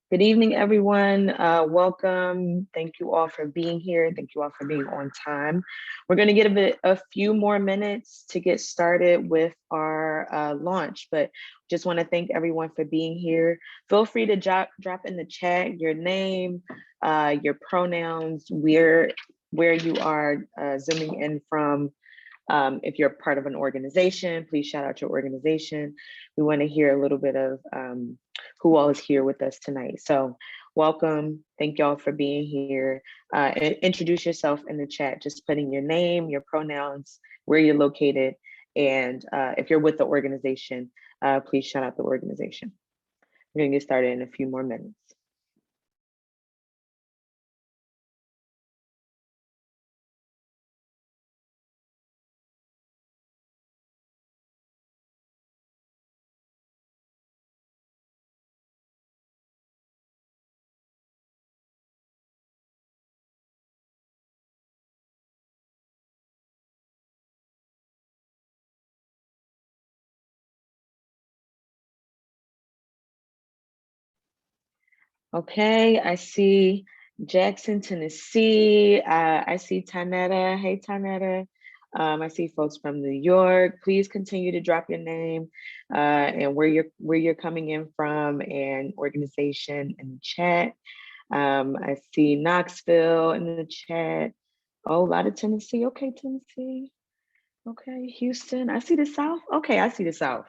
Good evening, everyone. Welcome. Thank you all for being here. Thank you all for being on time. We're going to get a few more minutes to get started with our launch, but just want to thank everyone for being here. Feel free to drop in the chat your name, your pronouns, where you are zooming in from. If you're part of an organization, please shout out your organization. We want to hear a little bit of who all is here with us tonight. So welcome. Thank y'all for being here. Introduce yourself in the chat, just putting your name, your pronouns, where you're located, and if you're with the organization, please shout out the organization. We're going to get started in a few more minutes. Okay, I see Jackson, Tennessee. I see Tanetta. Hey, Tanetta. I see folks from New York. Please continue to drop your name and where you're coming in from and organization in the chat. I see Knoxville in the chat. Oh, a lot of Tennessee. Okay, Tennessee. Okay, Houston. I see the South. Okay, I see the South.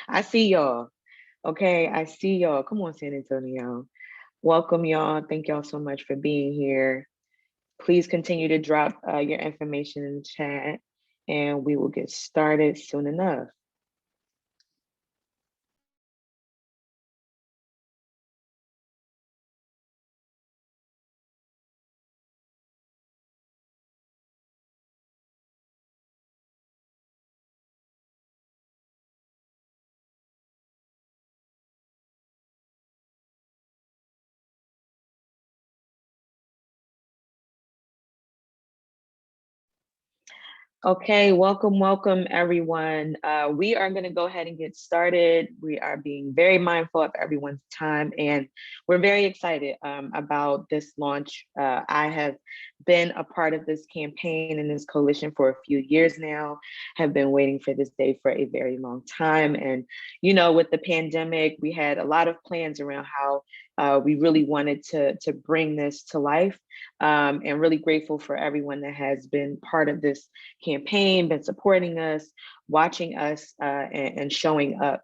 I see y'all. Okay, I see y'all. Come on, San Antonio. Welcome, y'all. Thank y'all so much for being here. Please continue to drop your information in the chat and we will get started soon enough. Okay, welcome everyone. We are going to go ahead and get started. We are being very mindful of everyone's time and we're very excited about this launch. I have been a part of this campaign and this coalition for a few years now, have been waiting for this day for a very long time. And, you know, with the pandemic, we had a lot of plans around how we really wanted to bring this to life, and really grateful for everyone that has been part of this campaign, been supporting us, watching us, and showing up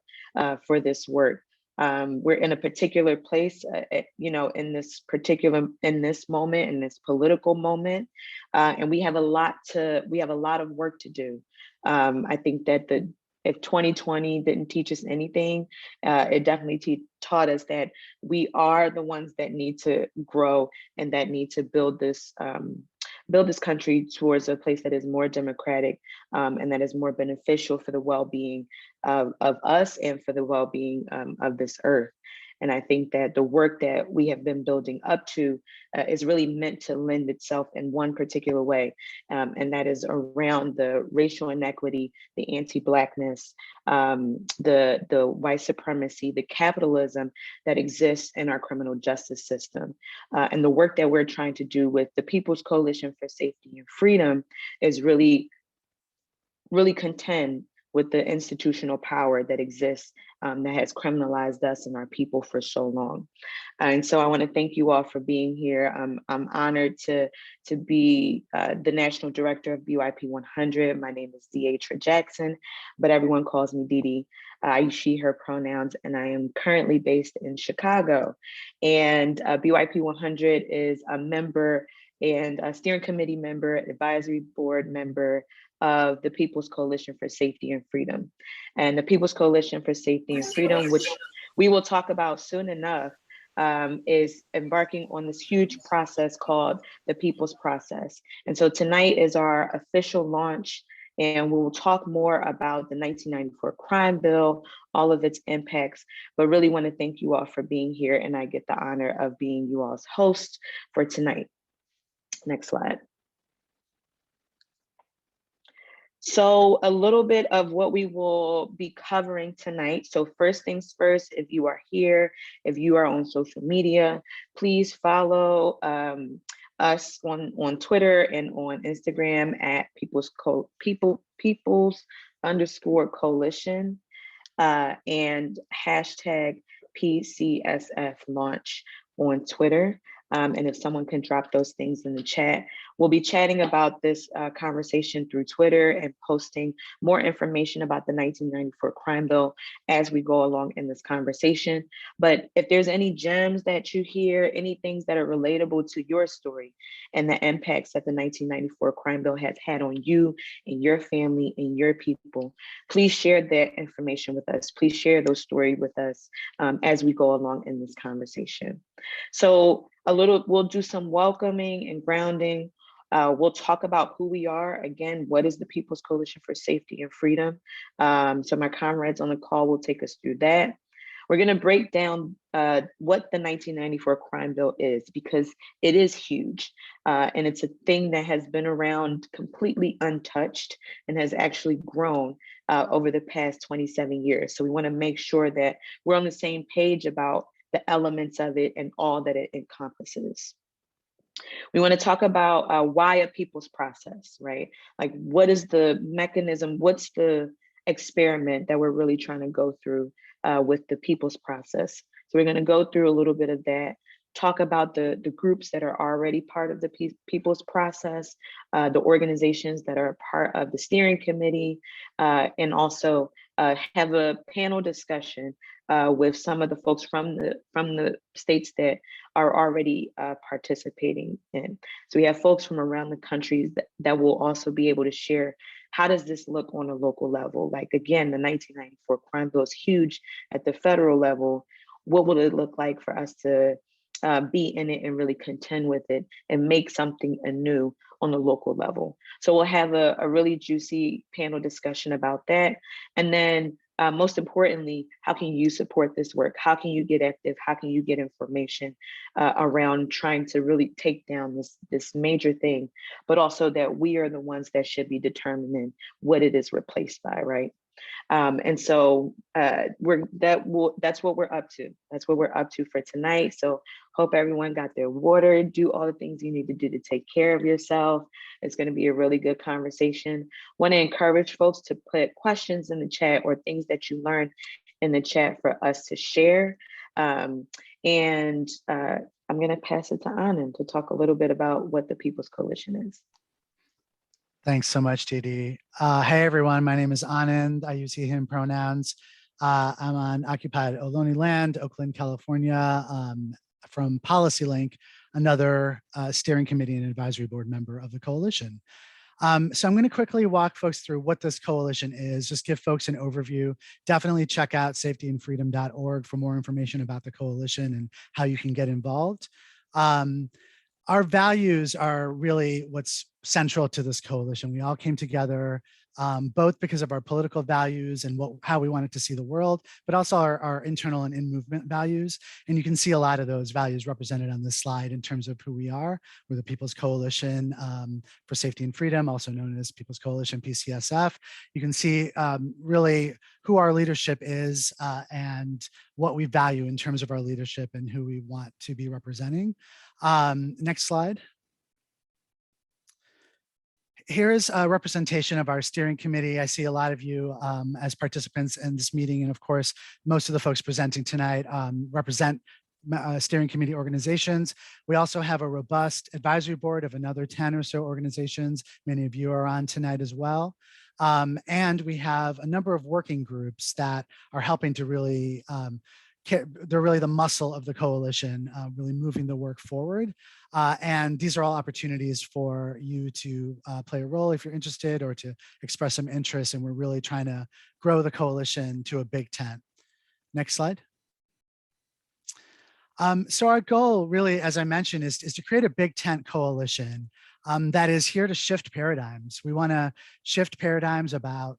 for this work. We're in a particular place, you know, in this moment, in this political moment, and we have a lot of work to do. I think that if 2020 didn't teach us anything, it definitely taught us that we are the ones that need to grow and that need to build this country towards a place that is more democratic, and that is more beneficial for the well-being of us and for the well-being of this earth. And I think that the work that we have been building up to is really meant to lend itself in one particular way, and that is around the racial inequity, the anti-Blackness, the white supremacy, the capitalism that exists in our criminal justice system. And the work that we're trying to do with the People's Coalition for Safety and Freedom is really contend with the institutional power that exists, that has criminalized us and our people for so long. And so I want to thank you all for being here. I'm honored to be the National Director of BYP 100. My name is Deatra Jackson, but everyone calls me Dee. I use she, her pronouns, and I am currently based in Chicago. And BYP 100 is a member and a steering committee member, advisory board member of the People's Coalition for Safety and Freedom. And the People's Coalition for Safety and Freedom, which we will talk about soon enough, is embarking on this huge process called the People's Process. And so tonight is our official launch, and we will talk more about the 1994 crime bill, all of its impacts, but really want to thank you all for being here. And I get the honor of being you all's host for tonight. Next slide. So a little bit of what we will be covering tonight. So first things first, if you are here, if you are on social media, please follow us on Twitter and on Instagram at people's underscore coalition and hashtag PCSF launch on Twitter. And if someone can drop those things in the chat, we'll be chatting about this conversation through Twitter and posting more information about the 1994 crime bill as we go along in this conversation. But if there's any gems that you hear, any things that are relatable to your story and the impacts that the 1994 crime bill has had on you and your family and your people, please share that information with us. Please share those stories with us as we go along in this conversation. So we'll do some welcoming and grounding. We'll talk about who we are. Again, what is the People's Coalition for Safety and Freedom? So my comrades on the call will take us through that. We're gonna break down what the 1994 crime bill is, because it is huge. And it's a thing that has been around completely untouched and has actually grown over the past 27 years. So we wanna make sure that we're on the same page about the elements of it and all that it encompasses. We want to talk about why a people's process, right? Like, what is the mechanism? What's the experiment that we're really trying to go through with the people's process? So we're going to go through a little bit of that, talk about the groups that are already part of the people's process, the organizations that are part of the steering committee, and also have a panel discussion with some of the folks from the states that are already participating in. So we have folks from around the countries that will also be able to share, how does this look on a local level? Like, again, the 1994 crime bill is huge at the federal level. What will it look like for us to be in it and really contend with it and make something anew on the local level? So we'll have a really juicy panel discussion about that. And then most importantly, how can you support this work? How can you get active? How can you get information around trying to really take down this major thing, but also that we are the ones that should be determining what it is replaced by, right? And so that's what we're up to. That's what we're up to for tonight. So hope everyone got their water, do all the things you need to do to take care of yourself. It's going to be a really good conversation. Want to encourage folks to put questions in the chat or things that you learned in the chat for us to share. I'm going to pass it to Anand to talk a little bit about what the People's Coalition is. Thanks so much, Didi. Hey, everyone. My name is Anand. I use he, him pronouns. I'm on occupied Ohlone land, Oakland, California, from PolicyLink, another steering committee and advisory board member of the coalition. So I'm going to quickly walk folks through what this coalition is, just give folks an overview. Definitely check out safetyandfreedom.org for more information about the coalition and how you can get involved. Our values are really what's central to this coalition. We all came together both because of our political values and how we wanted to see the world, but also our internal and in-movement values. And you can see a lot of those values represented on this slide in terms of who we are. We're the People's Coalition for Safety and Freedom, also known as People's Coalition, PCSF. You can see really who our leadership is and what we value in terms of our leadership and who we want to be representing. Next slide. Here is a representation of our steering committee. I see a lot of you as participants in this meeting. And of course, most of the folks presenting tonight represent steering committee organizations. We also have a robust advisory board of another 10 or so organizations. Many of you are on tonight as well. And we have a number of working groups that are helping to really they're really the muscle of the coalition, really moving the work forward. And these are all opportunities for you to play a role if you're interested or to express some interest. And we're really trying to grow the coalition to a big tent. Next slide. So our goal really, as I mentioned, is to create a big tent coalition that is here to shift paradigms. We want to shift paradigms about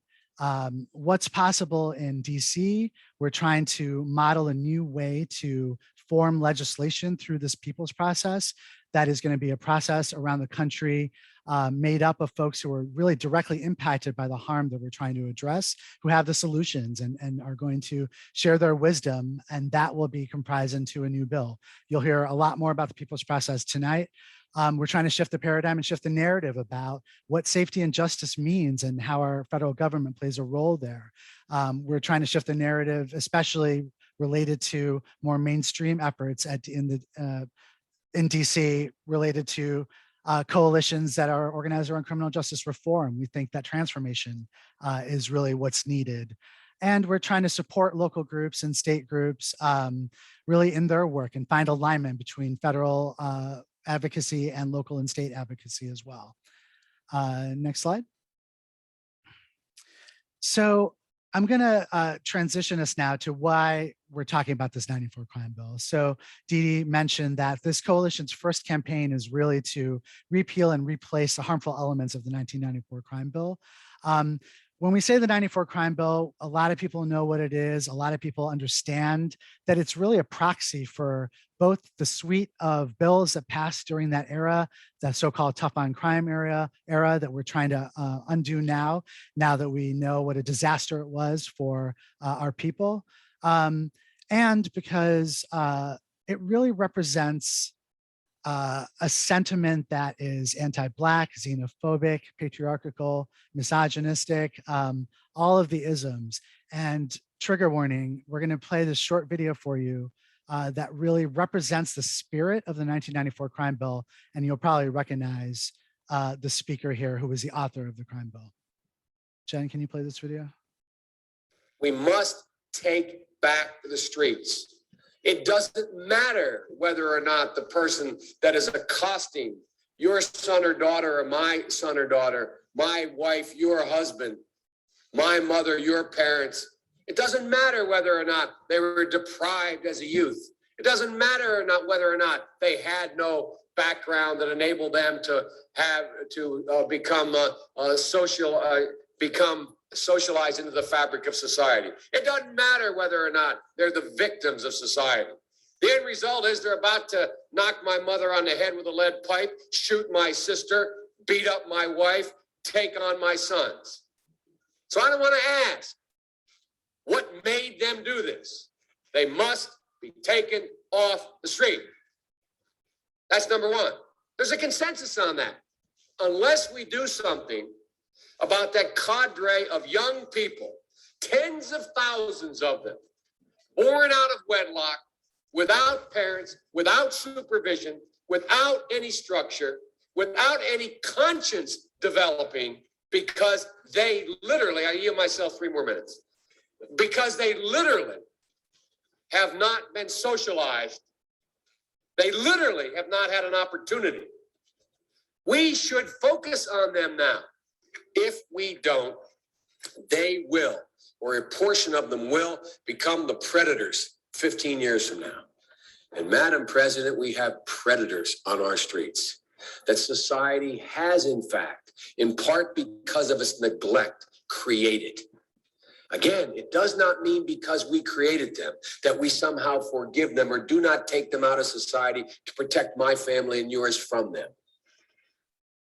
what's possible in DC. We're trying to model a new way to form legislation through this people's process that is going to be a process around the country made up of folks who are really directly impacted by the harm that we're trying to address, who have the solutions and are going to share their wisdom, and that will be comprised into a new bill. You'll hear a lot more about the people's process tonight. We're trying to shift the paradigm and shift the narrative about what safety and justice means and how our federal government plays a role there. We're trying to shift the narrative, especially related to more mainstream efforts in DC related to coalitions that are organized around criminal justice reform. We think that transformation is really what's needed. And we're trying to support local groups and state groups really in their work and find alignment between federal advocacy and local and state advocacy as well. Next slide. So I'm gonna transition us now to why we're talking about this 94 crime bill. So Dee Dee mentioned that this coalition's first campaign is really to repeal and replace the harmful elements of the 1994 crime bill. When we say the 94 crime bill, a lot of people know what it is. A lot of people understand that it's really a proxy for both the suite of bills that passed during that era, the so-called tough on crime era that we're trying to undo now that we know what a disaster it was for our people. And because it really represents a sentiment that is anti-Black, xenophobic, patriarchal, misogynistic, all of the isms. And trigger warning, we're going to play this short video for you that really represents the spirit of the 1994 crime bill. And you'll probably recognize the speaker here who was the author of the crime bill. Jen, can you play this video? We must take back the streets. It doesn't matter whether or not the person that is accosting your son or daughter, or my son or daughter, my wife, your husband, my mother, your parents. It doesn't matter whether or not they were deprived as a youth. It doesn't matter or not whether or not they had no background that enabled them to have become socialized into the fabric of society. It doesn't matter whether or not they're the victims of society. The end result is they're about to knock my mother on the head with a lead pipe, shoot my sister, beat up my wife, take on my sons. So I don't want to ask, what made them do this? They must be taken off the street. That's number one. There's a consensus on that. Unless we do something about that cadre of young people, tens of thousands of them, born out of wedlock, without parents, without supervision, without any structure, without any conscience developing, because they literally, I yield myself 3 more minutes, because they literally have not been socialized. They literally have not had an opportunity. We should focus on them now. If we don't, they will, or a portion of them will, become the predators 15 years from now. And Madam President, we have predators on our streets that society has, in fact, in part because of its neglect, created. Again, it does not mean because we created them that we somehow forgive them or do not take them out of society to protect my family and yours from them.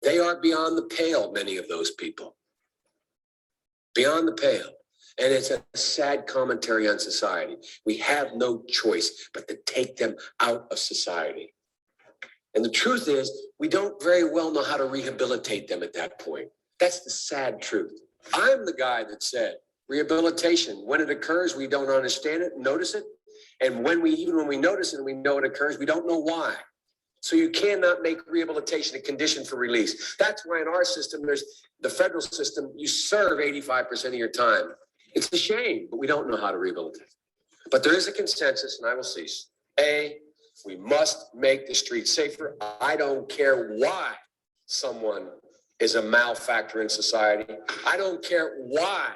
They are beyond the pale, many of those people. Beyond the pale. And it's a sad commentary on society. We have no choice but to take them out of society. And the truth is, we don't very well know how to rehabilitate them at that point. That's the sad truth. I'm the guy that said rehabilitation, when it occurs, we don't understand it, notice it. And even when we notice it and we know it occurs, we don't know why. So you cannot make rehabilitation a condition for release. That's why in our system, there's the federal system, you serve 85% of your time. It's a shame, but we don't know how to rehabilitate. But there is a consensus, and I will cease. A, we must make the streets safer. I don't care why someone is a malfactor in society. I don't care why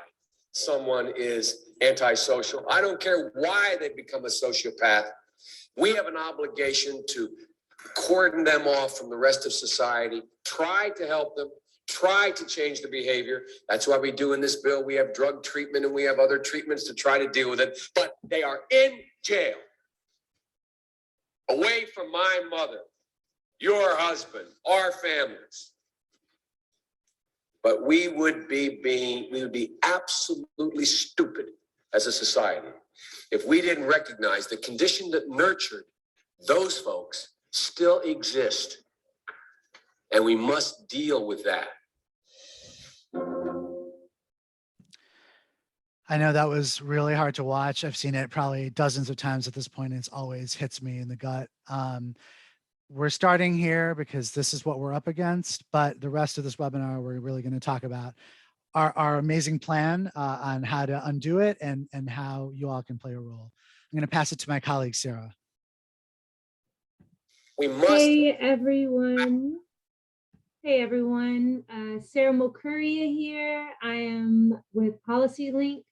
someone is antisocial. I don't care why they become a sociopath. We have an obligation to cordon them off from the rest of society, try to help them, try to change the behavior. That's why we do in this bill. We have drug treatment and we have other treatments to try to deal with it, but they are in jail, away from my mother, your husband, our families. But we would be absolutely stupid as a society if we didn't recognize the condition that nurtured those folks still exist. And we must deal with that. I know that was really hard to watch. I've seen it probably dozens of times at this point, and it always hits me in the gut. We're starting here because this is what we're up against, but the rest of this webinar, we're really going to talk about our amazing plan on how to undo it and how you all can play a role. I'm going to pass it to my colleague, Sarah. We must. Hey, everyone. Hey, everyone. Sarah Mokuria here. I am with Policy Link.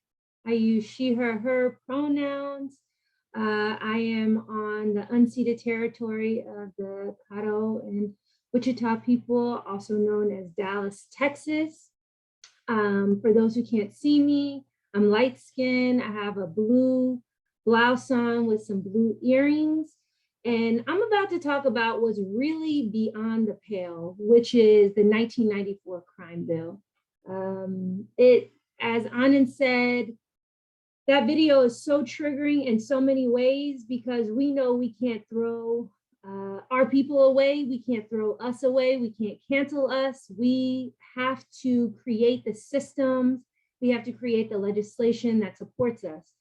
I use she, her pronouns. I am on the unceded territory of the Caddo and Wichita people, also known as Dallas, Texas. For those who can't see me, I'm light skinned. I have a blue blouse on with some blue earrings. And I'm about to talk about what's really beyond the pale, which is the 1994 crime bill. As Anand said, that video is so triggering in so many ways because we know we can't throw our people away. We can't throw us away. We can't cancel us. We have to create the systems. We have to create the legislation that supports us.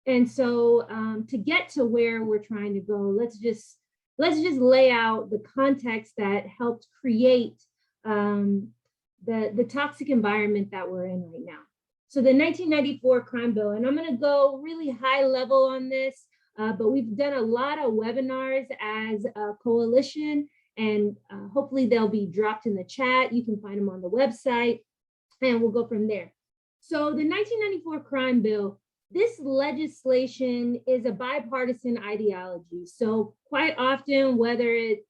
And so to get to where we're trying to go, let's just lay out the context that helped create the toxic environment that we're in right now. So the 1994 crime bill, and I'm going to go really high level on this, but we've done a lot of webinars as a coalition, and hopefully they'll be dropped in the chat. You can find them on the website, and we'll go from there. So the 1994 crime bill, this legislation is a bipartisan ideology. So quite often, whether it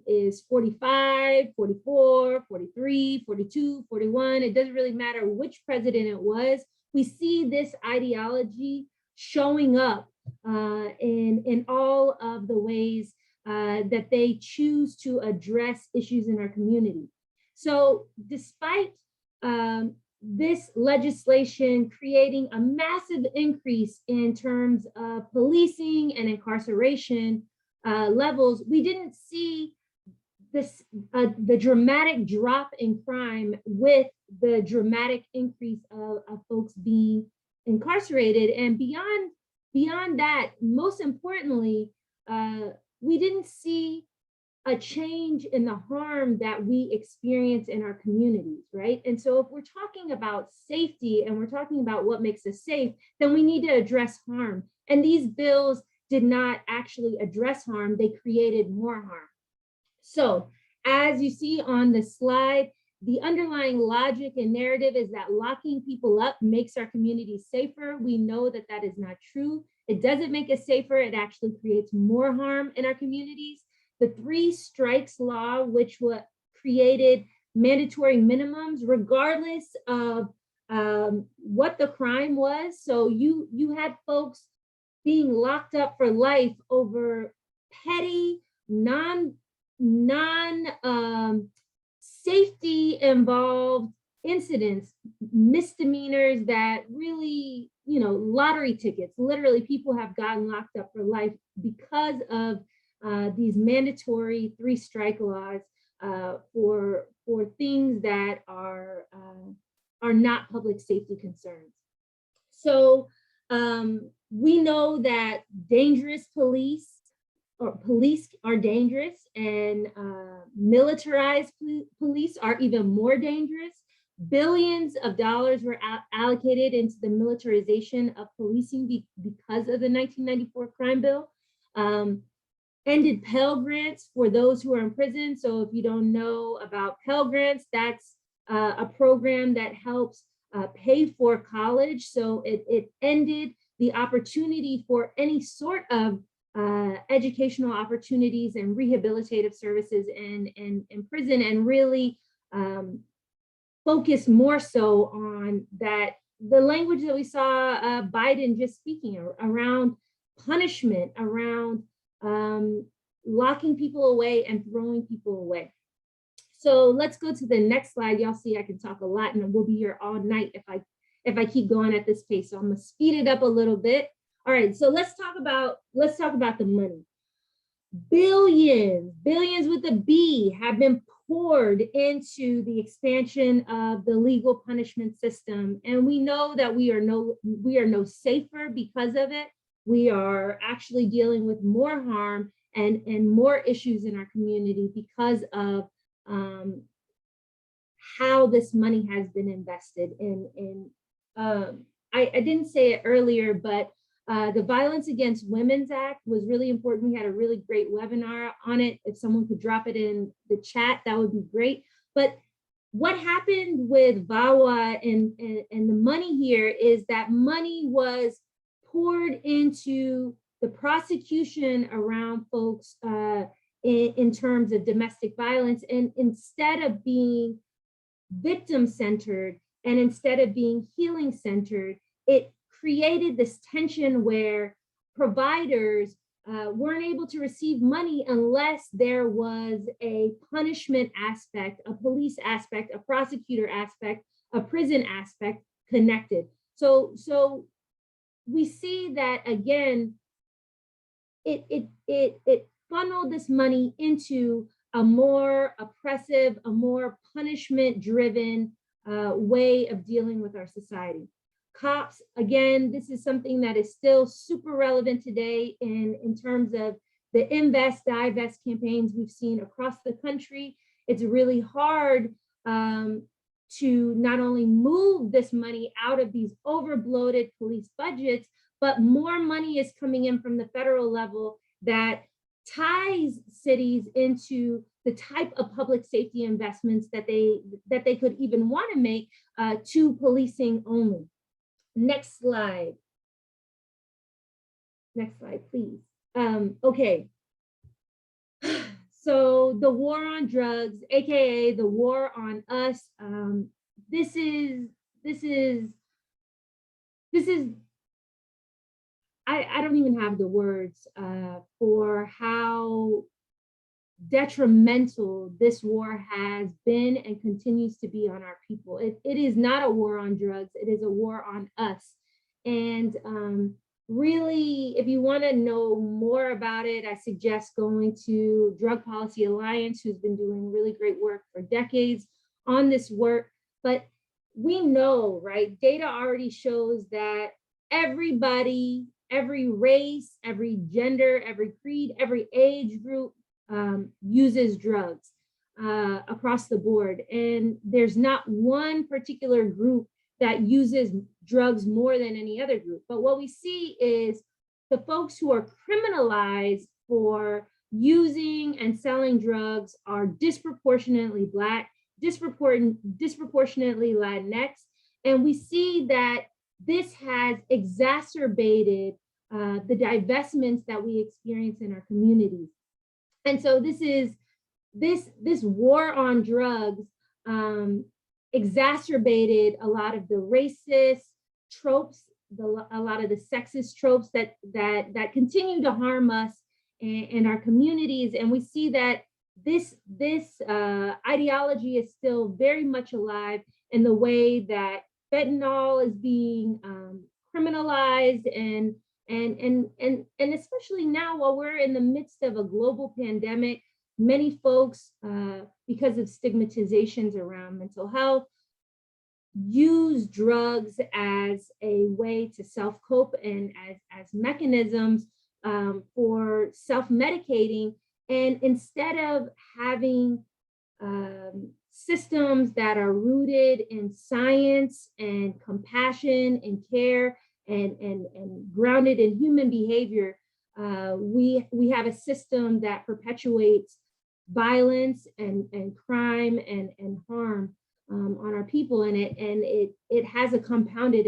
is 45, 44, 43, 42, 41, it doesn't really matter which president it was, we see this ideology showing up in all of the ways that they choose to address issues in our community. So despite this legislation creating a massive increase in terms of policing and incarceration levels, we didn't see this the dramatic drop in crime with the dramatic increase of folks being incarcerated. And beyond that, most importantly, we didn't see a change in the harm that we experience in our communities, right? And so if we're talking about safety and we're talking about what makes us safe, then we need to address harm. And these bills did not actually address harm, they created more harm. So as you see on the slide, the underlying logic and narrative is that locking people up makes our communities safer. We know that that is not true. It doesn't make us safer, it actually creates more harm in our communities. The 3 strikes law, which created mandatory minimums regardless of what the crime was. So you had folks being locked up for life over petty, non safety involved incidents, misdemeanors that really, lottery tickets. Literally, people have gotten locked up for life because of these mandatory 3 strike laws for things that are not public safety concerns. So we know that dangerous police are dangerous, and militarized police are even more dangerous. Billions of dollars were allocated into the militarization of policing because of the 1994 crime bill. Ended Pell Grants for those who are in prison. So if you don't know about Pell Grants, that's a program that helps pay for college. So it ended the opportunity for any sort of educational opportunities and rehabilitative services in prison, and really focused more so on that, the language that we saw Biden just speaking around punishment, around locking people away and throwing people away. So let's go to the next slide. Y'all see I can talk a lot and we'll be here all night if I keep going at this pace. So I'm gonna speed it up a little bit. All right, so let's talk about the money. Billions with a B have been poured into the expansion of the legal punishment system. And we know that we are no safer because of it. We are actually dealing with more harm and more issues in our community because of how this money has been invested in. I didn't say it earlier, but the Violence Against Women's Act was really important. We had a really great webinar on it. If someone could drop it in the chat, that would be great. But what happened with VAWA and the money here is that money was poured into the prosecution around folks in terms of domestic violence. And instead of being victim-centered and instead of being healing-centered, it created this tension where providers weren't able to receive money unless there was a punishment aspect, a police aspect, a prosecutor aspect, a prison aspect connected. So we see that again, it funneled this money into a more oppressive, a more punishment-driven way of dealing with our society. Cops, again, this is something that is still super relevant today in terms of the invest, divest campaigns we've seen across the country. It's really hard to not only move this money out of these overbloated police budgets, but more money is coming in from the federal level that ties cities into the type of public safety investments that they could even want to make to policing only. Next slide. Next slide, please. Okay. So the war on drugs, AKA the war on us, this is I don't even have the words for how detrimental this war has been and continues to be on our people. It is not a war on drugs, it is a war on us. And really, if you want to know more about it, I suggest going to Drug Policy Alliance, who's been doing really great work for decades on this work. But we know, right, data already shows that everybody, every race, every gender, every creed, every age group uses drugs across the board. And there's not one particular group that uses drugs more than any other group. But what we see is the folks who are criminalized for using and selling drugs are disproportionately Black, disproportionately Latinx. And we see that this has exacerbated the divestments that we experience in our communities. And so this war on drugs exacerbated a lot of the racist tropes, a lot of the sexist tropes that continue to harm us in our communities. And we see that this ideology is still very much alive in the way that fentanyl is being criminalized and especially now while we're in the midst of a global pandemic, many folks, because of stigmatizations around mental health, use drugs as a way to self-cope and as mechanisms for self-medicating. And instead of having systems that are rooted in science and compassion and care and grounded in human behavior, we have a system that perpetuates violence and crime and harm on our people, and it has a compounded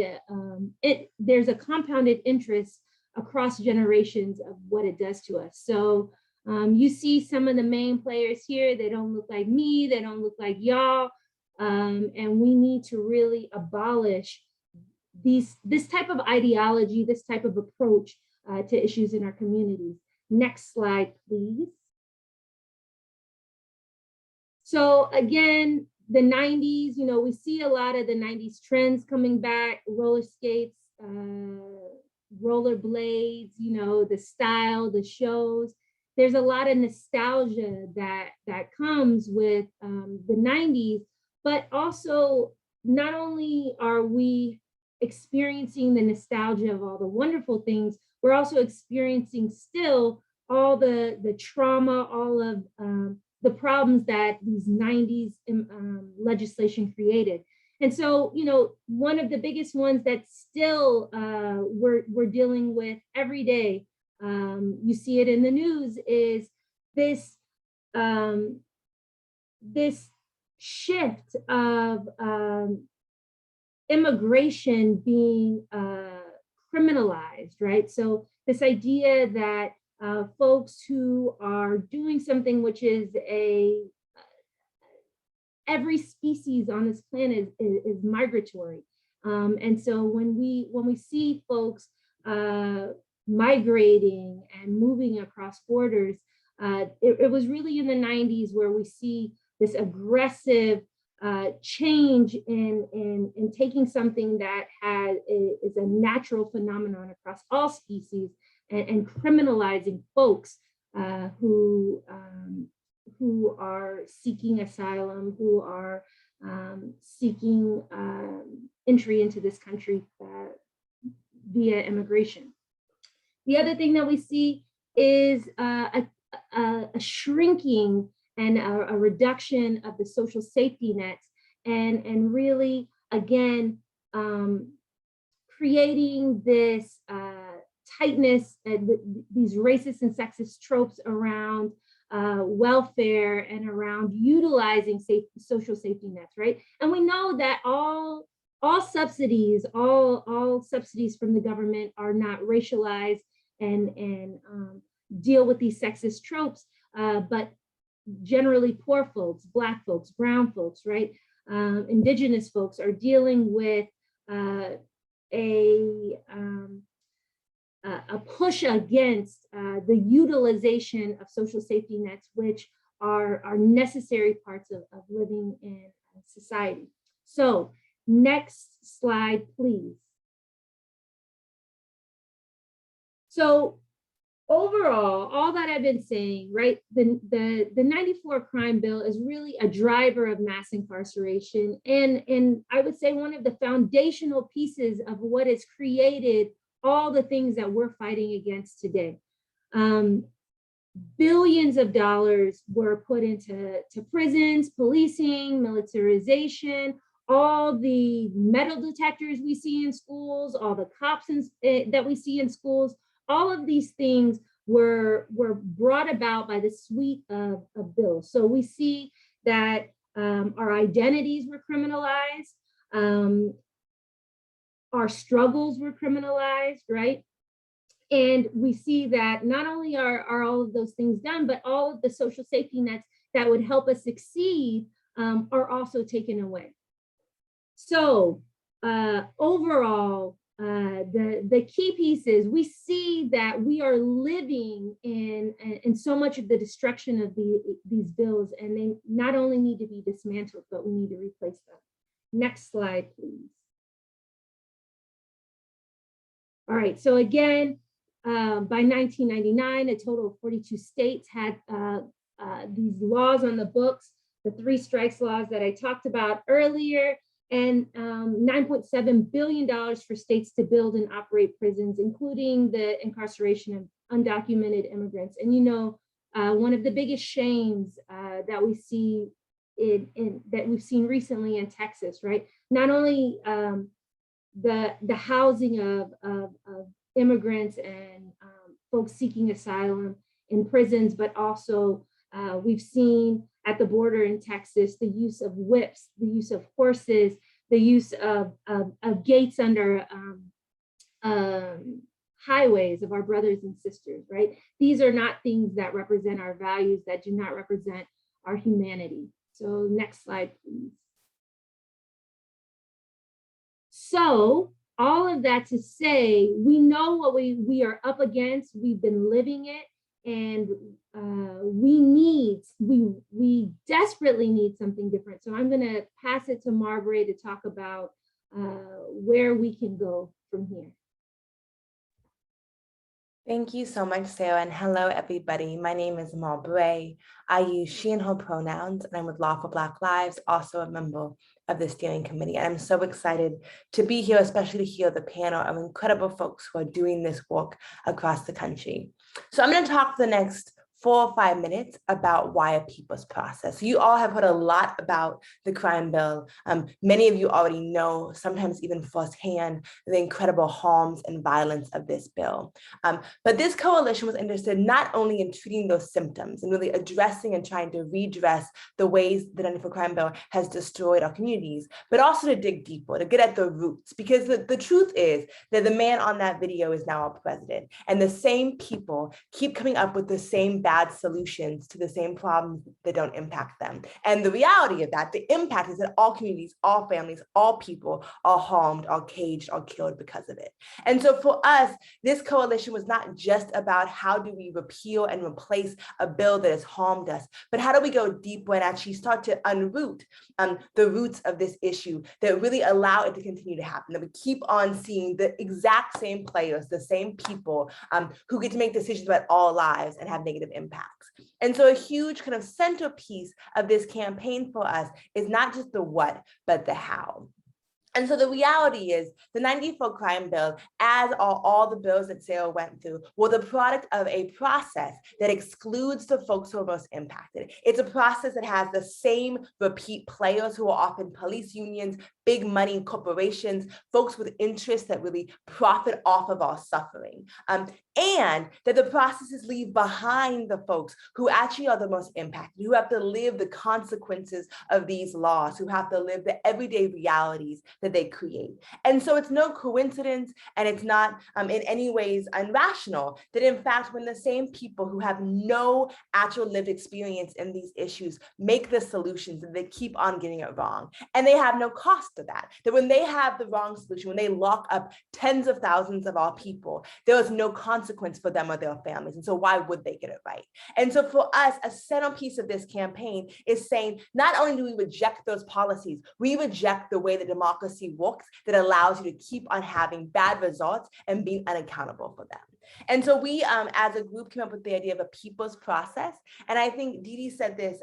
there's a compounded interest across generations of what it does to us. So you see some of the main players here. They don't look like me, they don't look like y'all, and we need to really abolish this type of ideology, this type of approach to issues in our communities. Next slide, please. So again, the 90s, you know, we see a lot of the 90s trends coming back, roller skates, roller blades, you know, the style, the shows. There's a lot of nostalgia that comes with the 90s, but also not only are we experiencing the nostalgia of all the wonderful things, we're also experiencing still all the trauma, all of the problems that these 90s legislation created. And so, you know, one of the biggest ones that still we're dealing with every day, you see it in the news, is this this shift of immigration being criminalized, right? So this idea that folks who are doing something which is every species on this planet is migratory. And so when we see folks migrating and moving across borders, it was really in the 90s where we see this aggressive change in taking something that is a natural phenomenon across all species and criminalizing folks who are seeking asylum, who are seeking entry into this country via immigration. The other thing that we see is a shrinking and a reduction of the social safety nets, and really, again, creating this tightness, these racist and sexist tropes around welfare and around utilizing social safety nets, right? And we know that all subsidies, all subsidies from the government are not racialized and deal with these sexist tropes, but generally poor folks, Black folks, brown folks, right? Indigenous folks are dealing with a push against the utilization of social safety nets, which are necessary parts of living in society. So next slide, please. So overall, all that I've been saying, right, the 94 crime bill is really a driver of mass incarceration, and I would say one of the foundational pieces of what has created all the things that we're fighting against today. Billions of dollars were put into prisons, policing, militarization, all the metal detectors we see in schools, all the cops that we see in schools. All of these things were brought about by the suite of bills. So we see that our identities were criminalized, our struggles were criminalized, right? And we see that not only are all of those things done, but all of the social safety nets that would help us succeed are also taken away. So overall, the key piece is we see that we are living in so much of the destruction of these bills, and they not only need to be dismantled, but we need to replace them. Next slide, please. All right, so again, by 1999, a total of 42 states had these laws on the books, the 3 strikes laws that I talked about earlier, and $9.7 billion for states to build and operate prisons, including the incarceration of undocumented immigrants. And you know, one of the biggest shames that we see that we've seen recently in Texas, right? Not only the housing of immigrants and folks seeking asylum in prisons, but also we've seen at the border in Texas the use of whips, the use of horses, the use of gates under highways of our brothers and sisters, right? These are not things that represent our values, that do not represent our humanity. So next slide, please. So all of that to say, we know what we are up against, we've been living it, and we desperately need something different. So I'm going to pass it to Marbury to talk about where we can go from here. Thank you so much, Sarah, and hello, everybody. My name is Marbury. I use she and her pronouns, and I'm with Law for Black Lives, also a member of the steering committee. And I'm so excited to be here, especially to hear the panel of incredible folks who are doing this work across the country. So I'm going to talk for the next 4 or 5 minutes about why a people's process. You all have heard a lot about the crime bill. Many of you already know, sometimes even firsthand, the incredible harms and violence of this bill. But this coalition was interested not only in treating those symptoms and really addressing and trying to redress the ways the 94 crime bill has destroyed our communities, but also to dig deeper, to get at the roots. Because the truth is that the man on that video is now our president. And the same people keep coming up with the same bad solutions to the same problems that don't impact them. And the reality of that, the impact is that all communities, all families, all people are harmed, are caged, are killed because of it. And so for us, this coalition was not just about how do we repeal and replace a bill that has harmed us, but how do we go deeper and actually start to unroot the roots of this issue that really allow it to continue to happen, that we keep on seeing the exact same players, the same people who get to make decisions about all lives and have negative impacts. And so a huge kind of centerpiece of this campaign for us is not just the what, but the how. And so the reality is the 94 crime bill, as are all the bills that Sarah went through, were the product of a process that excludes the folks who are most impacted. It's a process that has the same repeat players who are often police unions, big money corporations, folks with interests that really profit off of our suffering. And that the processes leave behind the folks who actually are the most impacted, who have to live the consequences of these laws, who have to live the everyday realities that they create. And so it's no coincidence, and it's not in any ways irrational, that in fact, when the same people who have no actual lived experience in these issues make the solutions, and they keep on getting it wrong, and they have no cost to that when they have the wrong solution, when they lock up tens of thousands of our people, there is no consequence for them or their families. And so why would they get it right? And so for us, a centerpiece of this campaign is saying, not only do we reject those policies, we reject the way that democracy works that allows you to keep on having bad results and being unaccountable for them. And so we, as a group, came up with the idea of a people's process. And I think Dee Dee said this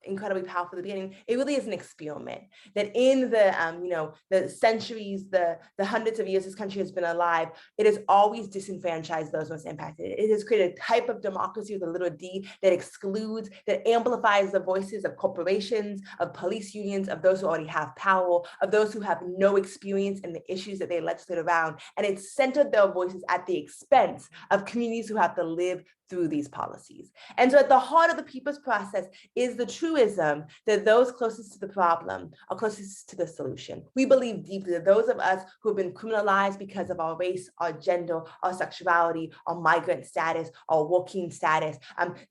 incredibly powerful at the beginning. It really is an experiment that in the centuries, the hundreds of years this country has been alive, it has always disenfranchised those most impacted. It has created a type of democracy with a little d that excludes, that amplifies the voices of corporations, of police unions, of those who already have power, of those who have no experience in the issues that they legislate around. And it's centered their voices at the expense of communities who have to live through these policies. And so at the heart of the people's process is the truism that those closest to the problem are closest to the solution. We believe deeply that those of us who have been criminalized because of our race, our gender, our sexuality, our migrant status, our working status,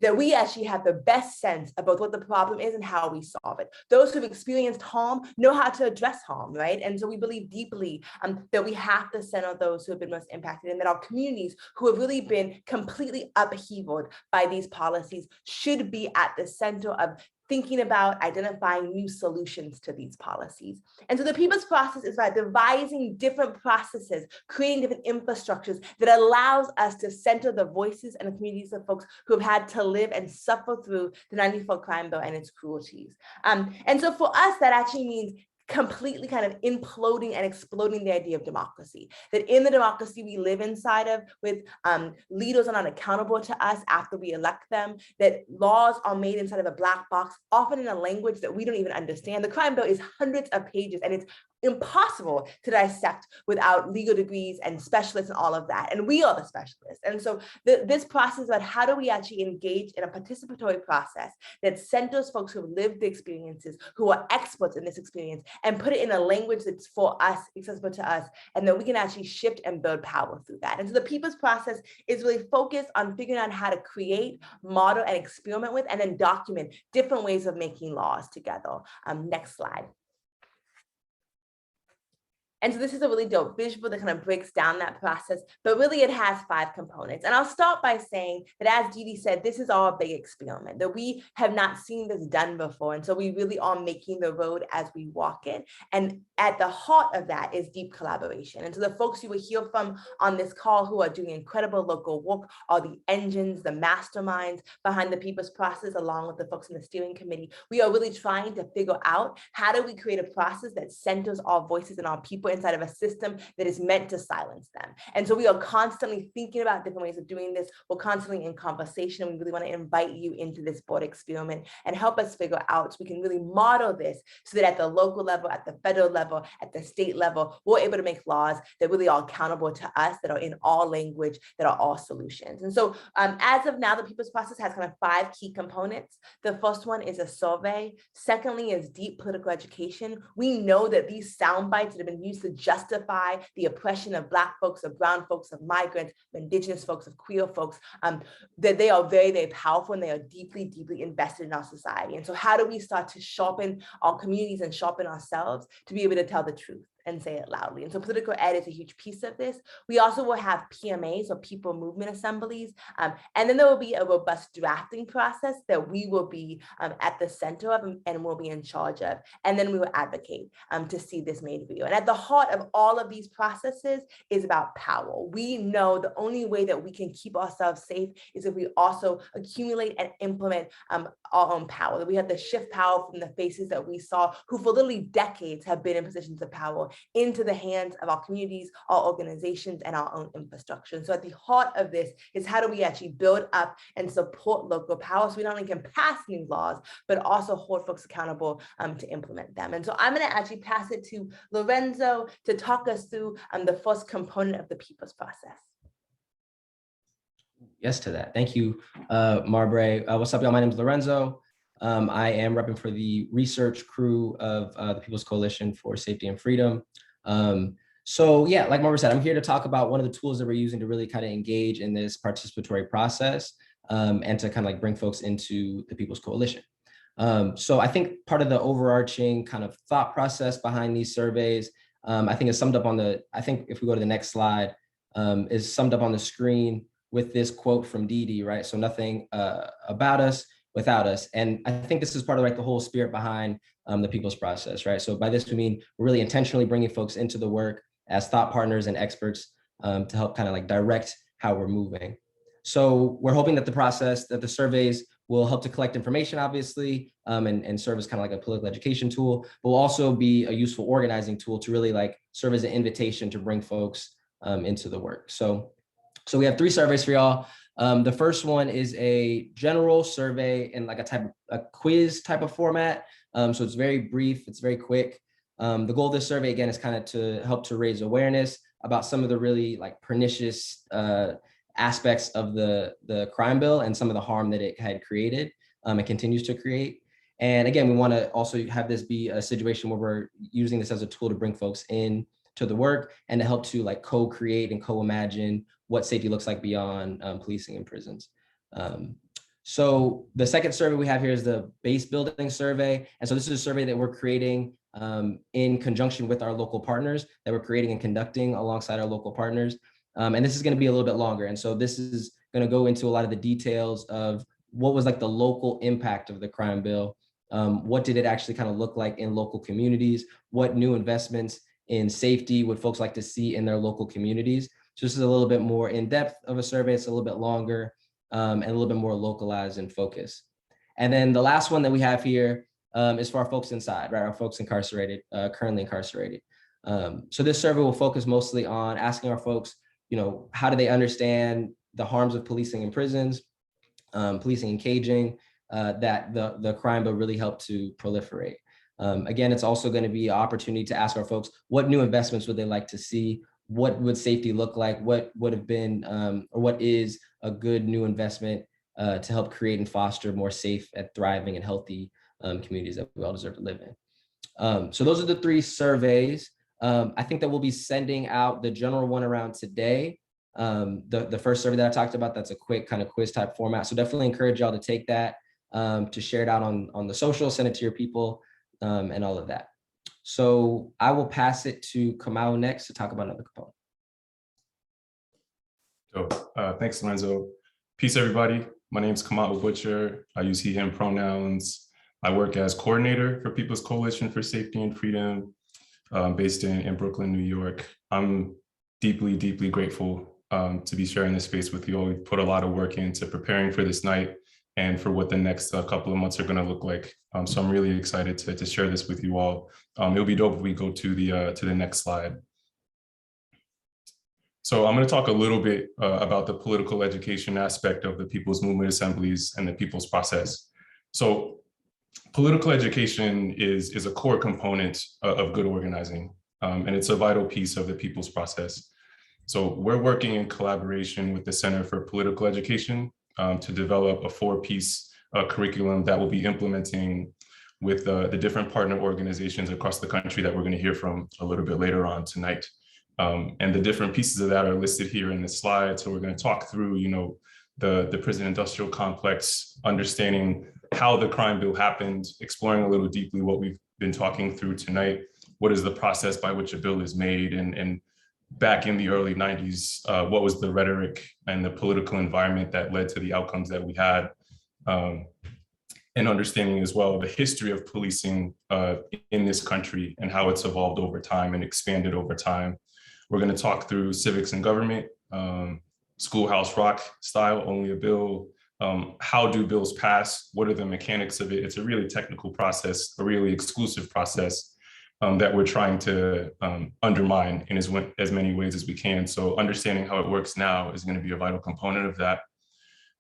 that we actually have the best sense about what the problem is and how we solve it. Those who've experienced harm know how to address harm, right? And so we believe deeply that we have to center those who have been most impacted, and that our communities who have really been completely upheaved by these policies should be at the center of thinking about identifying new solutions to these policies. And so the people's process is about devising different processes, creating different infrastructures that allows us to center the voices and the communities of folks who have had to live and suffer through the 94 crime bill and its cruelties. And so for us, that actually means completely kind of imploding and exploding the idea of democracy. That in the democracy we live inside of, with leaders are not accountable to us after we elect them, that laws are made inside of a black box, often in a language that we don't even understand. The crime bill is hundreds of pages, and it's impossible to dissect without legal degrees and specialists and all of that. And we are the specialists. And so this process about how do we actually engage in a participatory process that centers folks who have lived the experiences, who are experts in this experience, and put it in a language that's for us, accessible to us, and that we can actually shift and build power through that. And so the people's process is really focused on figuring out how to create, model, and experiment with, and then document different ways of making laws together. Next slide. And so this is a really dope visual that kind of breaks down that process, but really it has 5 components. And I'll start by saying that, as Dee said, this is all a big experiment, that we have not seen this done before. And so we really are making the road as we walk it. And at the heart of that is deep collaboration. And so the folks you will hear from on this call who are doing incredible local work are the engines, the masterminds behind the people's process, along with the folks in the steering committee. We are really trying to figure out, how do we create a process that centers our voices and our people inside of a system that is meant to silence them? And so we are constantly thinking about different ways of doing this. We're constantly in conversation, and we really want to invite you into this board experiment and help us figure out so we can really model this so that at the local level, at the federal level, at the state level, we're able to make laws that really are accountable to us, that are in all language, that are all solutions. And so as of now, the people's process has kind of 5 key components. The first one is a survey. Secondly is deep political education. We know that these sound bites that have been used to justify the oppression of Black folks, of brown folks, of migrants, of Indigenous folks, of queer folks, that they are very, very powerful, and they are deeply, deeply invested in our society. And so how do we start to sharpen our communities and sharpen ourselves to be able to tell the truth and say it loudly? And so political ed is a huge piece of this. We also will have PMAs, or people movement assemblies. And then there will be a robust drafting process that we will be at the center of and will be in charge of. And then we will advocate to see this made real. And at the heart of all of these processes is about power. We know the only way that we can keep ourselves safe is if we also accumulate and implement our own power. That we have to shift power from the faces that we saw, who for literally decades have been in positions of power, into the hands of our communities, our organizations, and our own infrastructure. And so at the heart of this is, how do we actually build up and support local power so we not only can pass new laws, but also hold folks accountable to implement them. And so I'm going to actually pass it to Lorenzo to talk us through the first component of the people's process. Yes to that. Thank you, Marbre. What's up, y'all? My name is Lorenzo. I am repping for the research crew of the People's Coalition for Safety and Freedom. So yeah, like Marbre said, I'm here to talk about one of the tools that we're using to really kind of engage in this participatory process and to kind of like bring folks into the People's Coalition. So I think part of the overarching kind of thought process behind these surveys, I think is summed up on the, I think if we go to the next slide, is summed up on the screen with this quote from Dee, right? So nothing about us without us. And I think this is part of like the whole spirit behind the people's process, right? So by this, we mean we're really intentionally bringing folks into the work as thought partners and experts to help kind of like direct how we're moving. So we're hoping that the process, that the surveys will help to collect information, obviously, and serve as kind of like a political education tool, but will also be a useful organizing tool to really like serve as an invitation to bring folks into the work. So we have 3 surveys for y'all. The first one is a general survey in like a quiz type of format. So it's very brief, it's very quick. The goal of this survey, again, is kind of to help to raise awareness about some of the really like pernicious aspects of the crime bill and some of the harm that it had created and continues to create. And again, we want to also have this be a situation where we're using this as a tool to bring folks in to the work and to help to like co-create and co-imagine what safety looks like beyond policing and prisons. So the second survey we have here is the base building survey. And so this is a survey that we're creating in conjunction with our local partners, that we're creating and conducting alongside our local partners. And this is going to be a little bit longer. And so this is going to go into a lot of the details of what was like the local impact of the crime bill. What did it actually kind of look like in local communities? What new investments in safety would folks like to see in their local communities? So this is a little bit more in depth of a survey. It's a little bit longer and a little bit more localized and focused. And then the last one that we have here is for our folks inside, right? Our folks incarcerated, currently incarcerated. So this survey will focus mostly on asking our folks, you know, how do they understand the harms of policing in prisons, policing and caging, that the crime bill really helped to proliferate. Again, it's also going to be an opportunity to ask our folks, what new investments would they like to see? What would safety look like? What would have been, or what is a good new investment to help create and foster more safe and thriving and healthy communities that we all deserve to live in? So those are the 3 surveys. I think that we'll be sending out the general one around today. The first survey that I talked about, that's a quick kind of quiz type format. So definitely encourage y'all to take that, to share it out on the social, send it to your people, and all of that. So I will pass it to Kamau next to talk about another component. So thanks, Lorenzo. Peace, everybody. My name is Kamau Butcher. I use he, him pronouns. I work as coordinator for People's Coalition for Safety and Freedom, based in Brooklyn, New York. I'm deeply, deeply grateful to be sharing this space with you all. We've put a lot of work into preparing for this night and for what the next couple of months are going to look like. So I'm really excited to share this with you all. It'll be dope if we go to the next slide. So I'm going to talk a little bit about the political education aspect of the People's Movement Assemblies and the People's Process. So political education is a core component of good organizing, and it's a vital piece of the People's Process. So we're working in collaboration with the Center for Political Education to develop a 4-piece curriculum that will be implementing with the different partner organizations across the country that we're going to hear from a little bit later on tonight. And the different pieces of that are listed here in this slide. So we're going to talk through, the prison industrial complex, understanding how the crime bill happened, exploring a little deeply what we've been talking through tonight. What is the process by which a bill is made? And back in the early 90s, what was the rhetoric and the political environment that led to the outcomes that we had? And understanding as well the history of policing in this country and how it's evolved over time and expanded over time. We're going to talk through civics and government, Schoolhouse Rock style, only a bill. How do bills pass? What are the mechanics of it? It's a really technical process, a really exclusive process that we're trying to undermine in as many ways as we can. So understanding how it works now is going to be a vital component of that.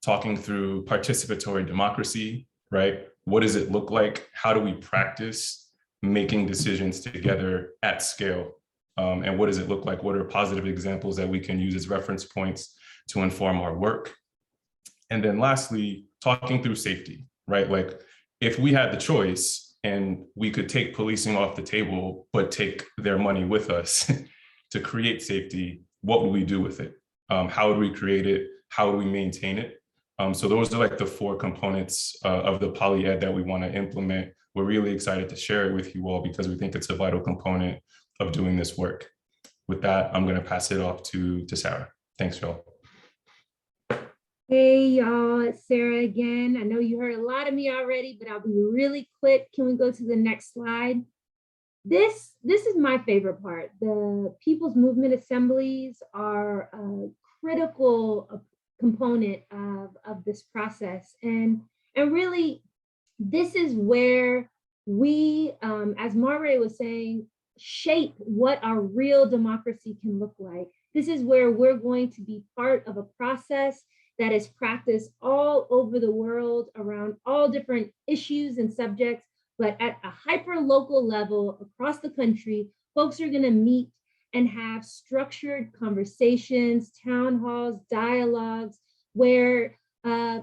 Talking through participatory democracy, right? What does it look like? How do we practice making decisions together at scale? And what does it look like? What are positive examples that we can use as reference points to inform our work? And then lastly, talking through safety, right? Like if we had the choice and we could take policing off the table, but take their money with us to create safety, what would we do with it? How would we create it? How would we maintain it? So those are like the 4 components of the poly ed that we want to implement. We're really excited to share it with you all because we think it's a vital component of doing this work. With that, I'm going to pass it off to Sarah. Thanks, y'all. Hey, y'all, it's Sarah again. I know you heard a lot of me already, but I'll be really quick. Can we go to the next slide? This is my favorite part. The People's Movement Assemblies are a critical component of this process. And really, this is where we, as Marbury was saying, shape what our real democracy can look like. This is where we're going to be part of a process that is practiced all over the world around all different issues and subjects, but at a hyper-local level across the country, folks are gonna meet and have structured conversations, town halls, dialogues, where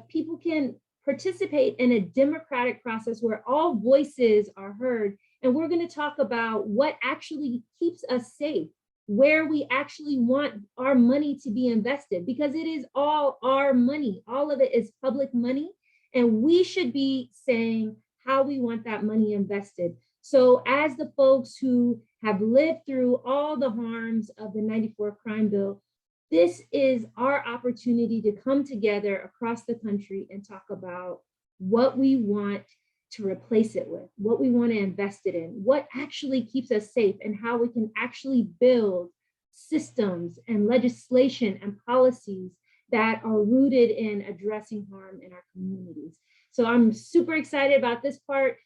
people can participate in a democratic process where all voices are heard. And we're going to talk about what actually keeps us safe, where we actually want our money to be invested, because it is all our money. All of it is public money. And we should be saying how we want that money invested. So as the folks who have lived through all the harms of the '94 crime bill, this is our opportunity to come together across the country and talk about what we want to replace it with, what we want to invest it in, what actually keeps us safe, and how we can actually build systems and legislation and policies that are rooted in addressing harm in our communities. So I'm super excited about this part.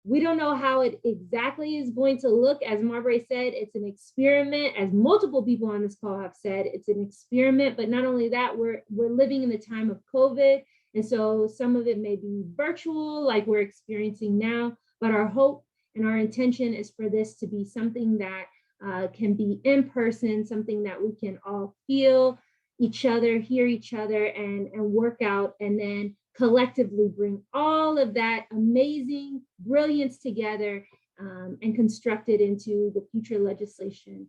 We don't know how it exactly is going to look. As Marbury said, it's an experiment. As multiple people on this call have said, it's an experiment. But not only that, we're living in the time of COVID. And so some of it may be virtual, like we're experiencing now. But our hope and our intention is for this to be something that can be in person, something that we can all feel each other, hear each other, and work out, and then collectively bring all of that amazing brilliance together and construct it into the future legislation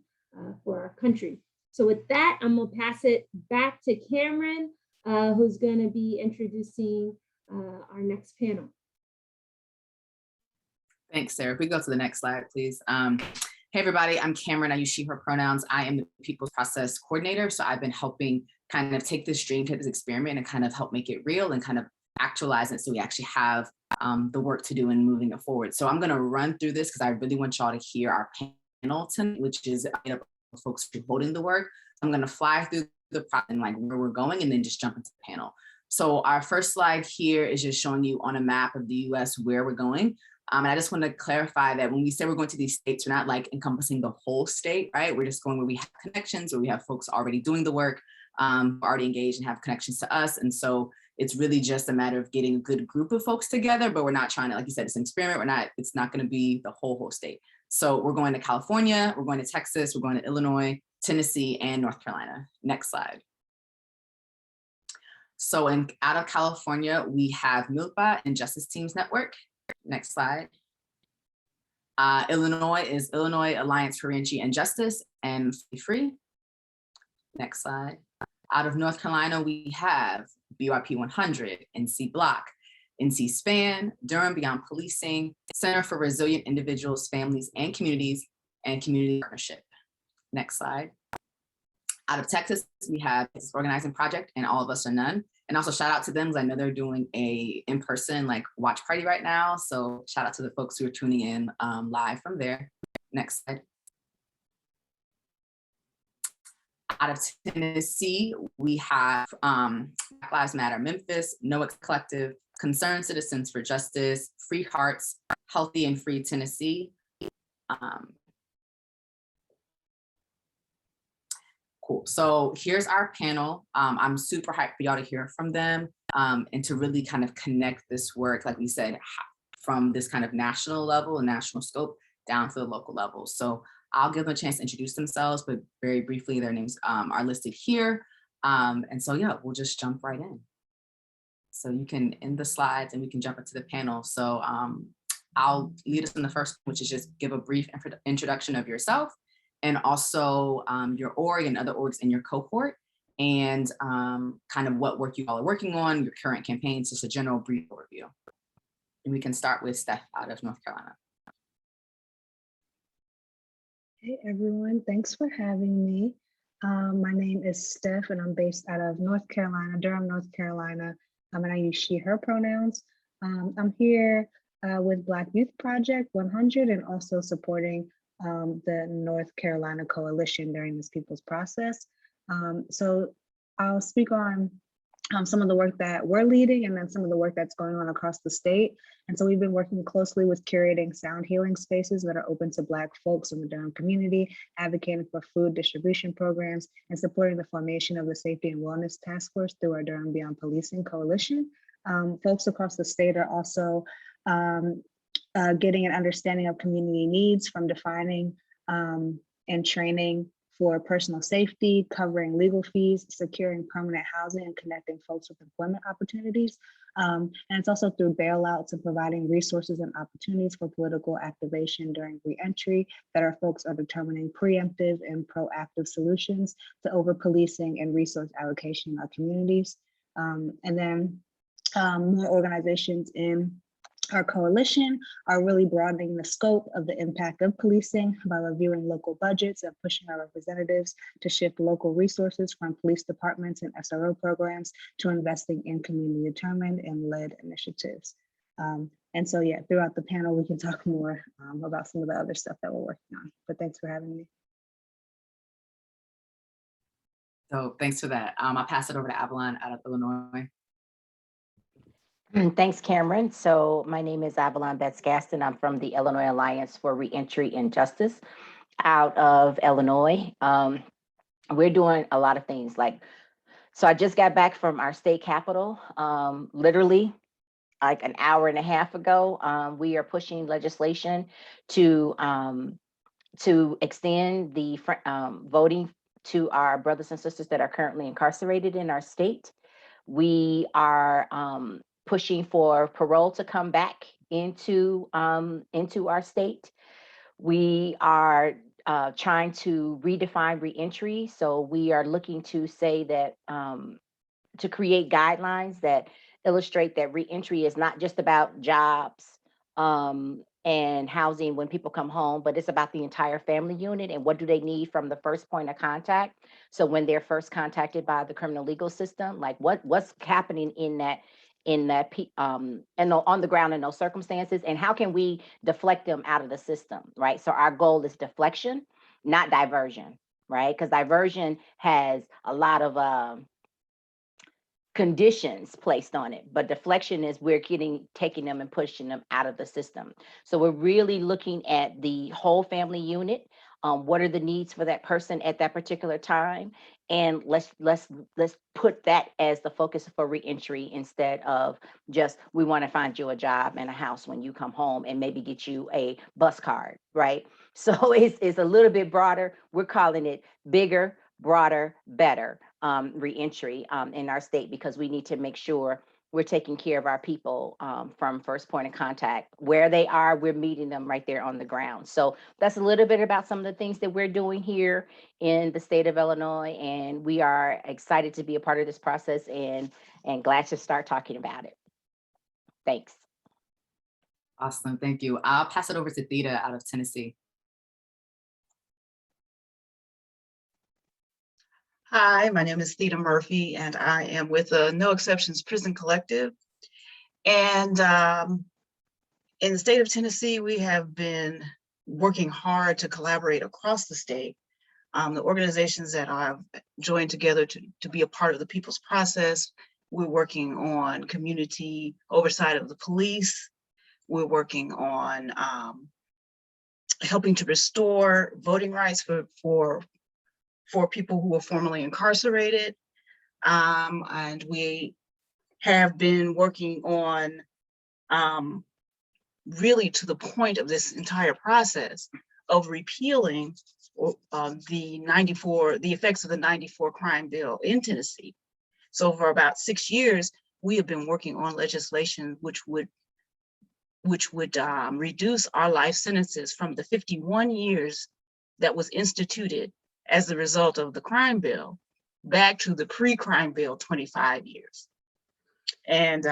for our country. So with that, I'm gonna pass it back to Cameron, who's gonna be introducing our next panel. Thanks, Sarah. If we go to the next slide, please. Hey, everybody, I'm Cameron. I use she, her pronouns. I am the People's Process Coordinator. So I've been helping kind of take this dream, take this experiment and kind of help make it real and kind of actualize it so we actually have the work to do in moving it forward. So I'm going to run through this because I really want y'all to hear our panel tonight, which is made up of folks who are holding the work. I'm going to fly through the process and like where we're going and then just jump into the panel. So our first slide here is just showing you on a map of the US where we're going. And I just want to clarify that when we say we're going to these states, we're not like encompassing the whole state, right? We're just going where we have connections, where we have folks already doing the work, already engaged and have connections to us. And so it's really just a matter of getting a good group of folks together, but we're not trying to, like you said, it's an experiment. It's not going to be the whole state. So we're going to California, we're going to Texas, we're going to Illinois, Tennessee, and North Carolina. Next slide. So out of California, we have MILPA and Justice Teams Network. Next slide. Illinois is Illinois Alliance for Reentry and Justice and Free. Next slide. Out of North Carolina, we have BYP 100, NC Block, NC SPAN, Durham Beyond Policing, Center for Resilient Individuals, Families, and Communities, and Community Partnership. Next slide. Out of Texas, we have this Organizing Project and All of Us or None. And also shout out to them because I know they're doing a in-person like watch party right now. So shout out to the folks who are tuning in live from there. Next slide. Out of Tennessee, we have Black Lives Matter Memphis, NOAA Collective, Concerned Citizens for Justice, Free Hearts, Healthy and Free Tennessee. Cool. So here's our panel. I'm super hyped for y'all to hear from them and to really kind of connect this work, like we said, from this kind of national level and national scope down to the local level. So I'll give them a chance to introduce themselves, but very briefly, their names are listed here. And so, yeah, we'll just jump right in. So you can end the slides and we can jump into the panel. So I'll lead us in the first, which is just give a brief introduction of yourself and also your org and other orgs in your cohort and kind of what work you all are working on, your current campaigns, just a general brief overview. And we can start with Steph out of North Carolina. Hey everyone, thanks for having me. My name is Steph and I'm based out of North Carolina, Durham, North Carolina, and I use she, her pronouns. I'm here with Black Youth Project 100 and also supporting the North Carolina Coalition during this People's Process. So I'll speak on some of the work that we're leading and then some of the work that's going on across the state. And so we've been working closely with curating sound healing spaces that are open to Black folks in the Durham community, advocating for food distribution programs, and supporting the formation of the Safety and Wellness Task Force through our Durham Beyond Policing Coalition. Folks across the state are also getting an understanding of community needs from defining and training for personal safety, covering legal fees, securing permanent housing, and connecting folks with employment opportunities. And it's also through bailouts and providing resources and opportunities for political activation during reentry that our folks are determining preemptive and proactive solutions to over-policing and resource allocation in our communities. And then more organizations in our coalition are really broadening the scope of the impact of policing by reviewing local budgets and pushing our representatives to shift local resources from police departments and SRO programs to investing in community determined and led initiatives. And so, yeah, throughout the panel, we can talk more about some of the other stuff that we're working on, but thanks for having me. So thanks for that. I'll pass it over to Avalon out of Illinois. Thanks, Cameron. So my name is Avalon Betts-Gaston. I'm from the Illinois Alliance for Reentry and Justice out of Illinois. We're doing a lot of things so I just got back from our state capitol, literally like an hour and a half ago. We are pushing legislation to extend the voting to our brothers and sisters that are currently incarcerated in our state. We are pushing for parole to come back into our state. We are trying to redefine reentry. So we are looking to say that, to create guidelines that illustrate that reentry is not just about jobs and housing when people come home, but it's about the entire family unit and what do they need from the first point of contact. So when they're first contacted by the criminal legal system, like what's happening in that and on the ground in those circumstances, and how can we deflect them out of the system, right? So our goal is deflection, not diversion, right? Because diversion has a lot of conditions placed on it, but deflection is we're taking them and pushing them out of the system. So we're really looking at the whole family unit. What are the needs for that person at that particular time? And let's put that as the focus for reentry instead of just we want to find you a job and a house when you come home and maybe get you a bus card, right? So it's a little bit broader. We're calling it bigger, broader, better reentry in our state, because we need to make sure we're taking care of our people from first point of contact. Where they are, we're meeting them right there on the ground. So that's a little bit about some of the things that we're doing here in the state of Illinois, and we are excited to be a part of this process and glad to start talking about it. Thanks. Awesome, thank you. I'll pass it over to Theta out of Tennessee. Hi, my name is Theta Murphy, and I am with the No Exceptions Prison Collective. And in the state of Tennessee, we have been working hard to collaborate across the state. The organizations that I've joined together to be a part of the People's Process, we're working on community oversight of the police. We're working on helping to restore voting rights for people who were formerly incarcerated. And we have been working on really to the point of this entire process of repealing the effects of the 94 crime bill in Tennessee. So for about 6 years, we have been working on legislation which would reduce our life sentences from the 51 years that was instituted as a result of the crime bill back to the pre-crime bill 25 years. And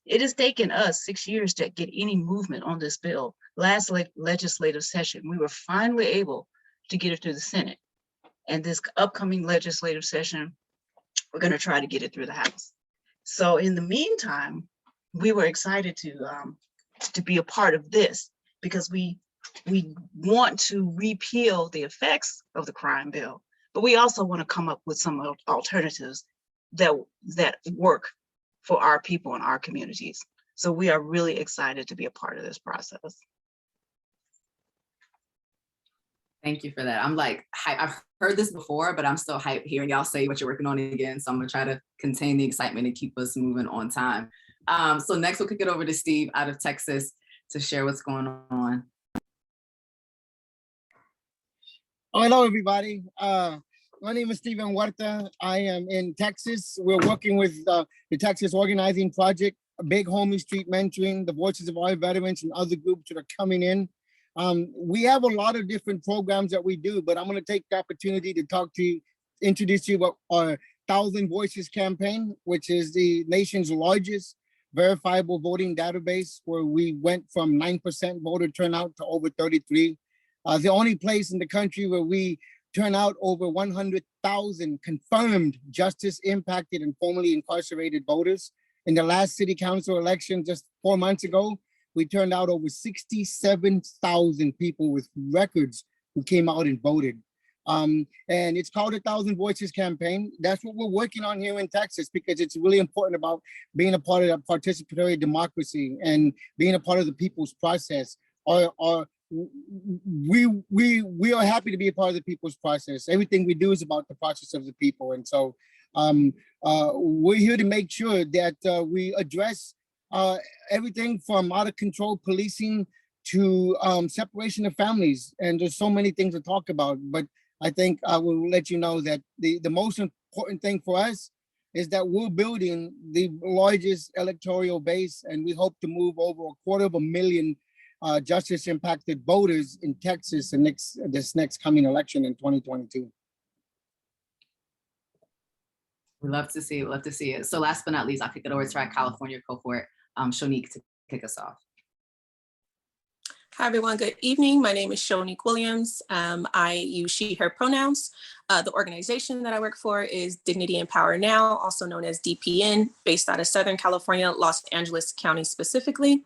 it has taken us 6 years to get any movement on this bill. Last legislative session, we were finally able to get it through the Senate. And this upcoming legislative session, we're going to try to get it through the House. So in the meantime, we were excited to be a part of this because we want to repeal the effects of the crime bill, but we also want to come up with some alternatives that work for our people and our communities. So we are really excited to be a part of this process. Thank you for that. I'm like, I've heard this before, but I'm still hyped hearing y'all say what you're working on again. So I'm gonna try to contain the excitement and keep us moving on time. So next we'll kick it over to Steve out of Texas to share what's going on. Hello, everybody. My name is Steven Huerta. I am in Texas. We're working with the Texas Organizing Project, Big Homie Street Mentoring, the Voices of Our Veterans, and other groups that are coming in. We have a lot of different programs that we do, but I'm going to take the opportunity to introduce you about our 1,000 Voices campaign, which is the nation's largest verifiable voting database, where we went from 9% voter turnout to over 33%. The only place in the country where we turn out over 100,000 confirmed justice impacted and formerly incarcerated voters. In the last city council election just 4 months ago, we turned out over 67,000 people with records who came out and voted. And it's called the 1,000 Voices campaign. That's what we're working on here in Texas, because it's really important about being a part of that participatory democracy and being a part of the people's process. We are happy to be a part of the people's process. Everything we do is about the process of the people. And so we're here to make sure that we address everything from out of control policing to separation of families. And there's so many things to talk about, but I think I will let you know that the most important thing for us is that we're building the largest electoral base, and we hope to move over 250,000 justice impacted voters in Texas in this next coming election in 2022. We love to see it, love to see it. So last but not least, I'll kick it over to our California cohort, Shonique, to kick us off. Hi, everyone. Good evening. My name is Shonique Williams. I use she, her pronouns. The organization that I work for is Dignity and Power Now, also known as DPN, based out of Southern California, Los Angeles County specifically.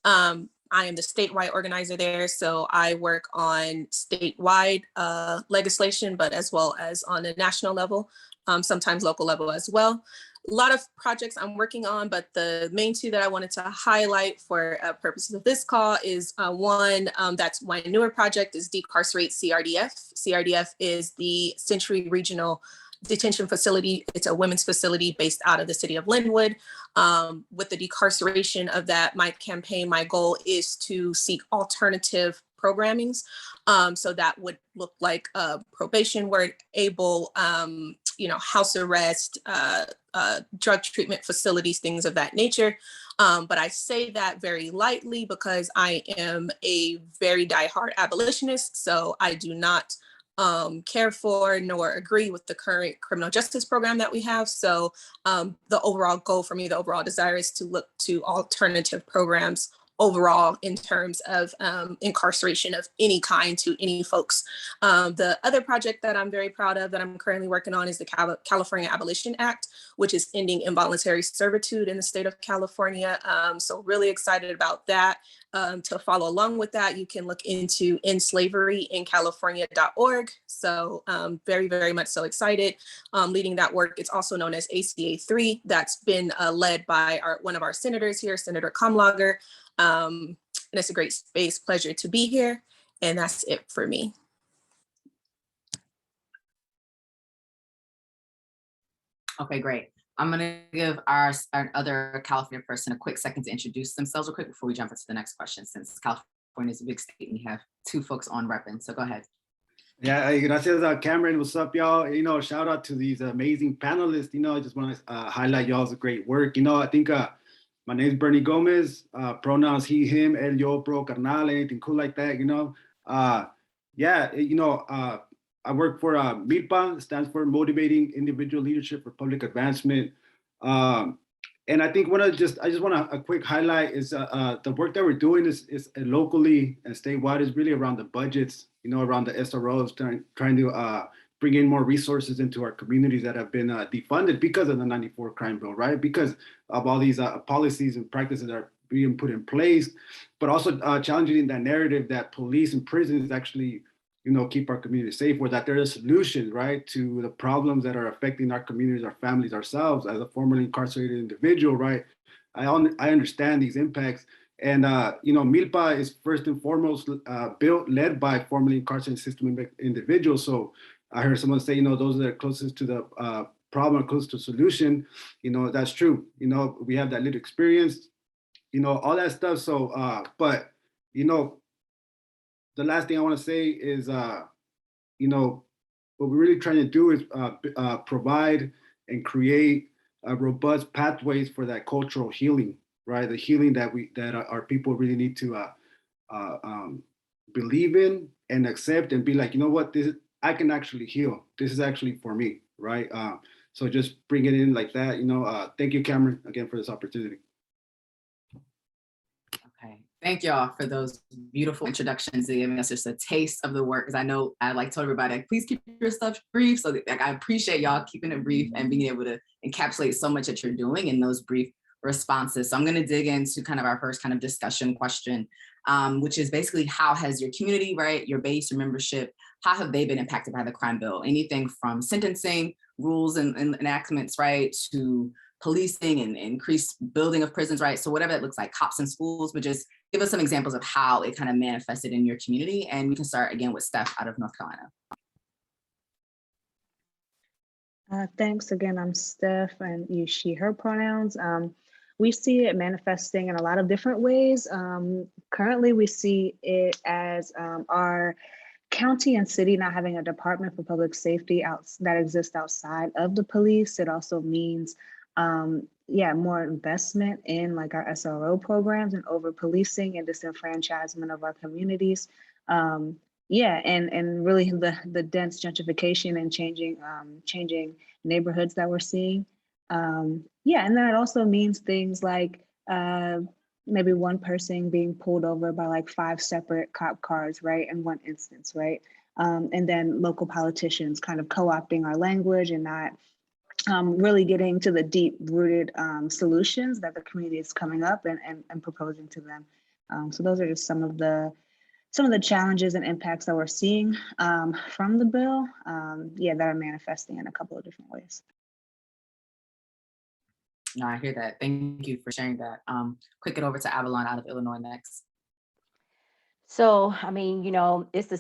I am the statewide organizer there, so I work on statewide legislation, but as well as on a national level, sometimes local level as well. A lot of projects I'm working on, but the main two that I wanted to highlight for purposes of this call is one, that's my newer project is Decarcerate CRDF. CRDF is the Century Regional Detention Facility. It's a women's facility based out of the city of Linwood. With the decarceration of that, my campaign, my goal is to seek alternative programmings. So that would look like probation where able, house arrest, drug treatment facilities, things of that nature. But I say that very lightly because I am a very diehard abolitionist. So I do not care for nor agree with the current criminal justice program that we have. So the overall goal for me, the overall desire is to look to alternative programs overall in terms of incarceration of any kind to any folks. The other project that I'm very proud of that I'm currently working on is the California Abolition Act, which is ending involuntary servitude in the state of California. So really excited about that. To follow along with that, you can look into endslaveryInCalifornia.org. So very, very much so excited leading that work. It's also known as ACA 3. That's been led by one of our senators here, Senator Kamlager. And it's a great space, pleasure to be here. And that's it for me. Okay, great. I'm gonna give our other California person a quick second to introduce themselves real quick before we jump into the next question, since California is a big state and we have two folks on repping, so go ahead. Yeah, gracias, Cameron. What's up, y'all? Shout out to these amazing panelists. I just want to highlight y'all's great work. I think my name's Bernie Gomez, pronouns he, him, él, yo, bro, carnal, anything cool like that, I work for MILPA, stands for Motivating Individual Leadership for Public Advancement. And I think I just want a quick highlight is the work that we're doing is locally and statewide is really around the budgets, around the SROs, trying to bring in more resources into our communities that have been defunded because of the 94 crime bill, right? Because of all these policies and practices that are being put in place, but also challenging that narrative that police and prisons actually, keep our communities safe, or that there is a solution, right, to the problems that are affecting our communities, our families, ourselves. As a formerly incarcerated individual, right, I understand these impacts. And, MILPA is first and foremost led by formerly incarcerated system individuals. So I heard someone say, those that are closest to the problem, closest to solution, that's true. We have that little experience, all that stuff. So, but, the last thing I want to say is, what we're really trying to do is provide and create robust pathways for that cultural healing, right? The healing that our people really need to believe in and accept and be like, I can actually heal. This is actually for me, right? So just bring it in like that, Thank you, Cameron, again for this opportunity. Okay, thank y'all for those beautiful introductions and giving us just a taste of the work. Because I know I told everybody, please keep your stuff brief. So I appreciate y'all keeping it brief and being able to encapsulate so much that you're doing in those brief responses. So I'm going to dig into kind of our first kind of discussion question, which is basically how has your community, right, your base, your membership, how have they been impacted by the crime bill? Anything from sentencing, rules and enactments, right, to policing and increased building of prisons, right? So whatever that looks like, cops in schools, but just give us some examples of how it kind of manifested in your community. And we can start again with Steph out of North Carolina. Thanks again, I'm Steph and use she, her pronouns. We see it manifesting in a lot of different ways. Currently, we see it as our county and city not having a department for public safety that exists outside of the police. It also means more investment in like our SRO programs and over policing and disenfranchisement of our communities. And really the dense gentrification and changing neighborhoods that we're seeing. And that also means things like maybe one person being pulled over by like 5 separate cop cars, right, in one instance, right? And then local politicians kind of co-opting our language and not really getting to the deep-rooted solutions that the community is coming up and proposing to them. So those are just some of the challenges and impacts that we're seeing from the bill, that are manifesting in a couple of different ways. No, I hear that. Thank you for sharing that. Quick it over to Avalon out of Illinois next. So, I mean, it's the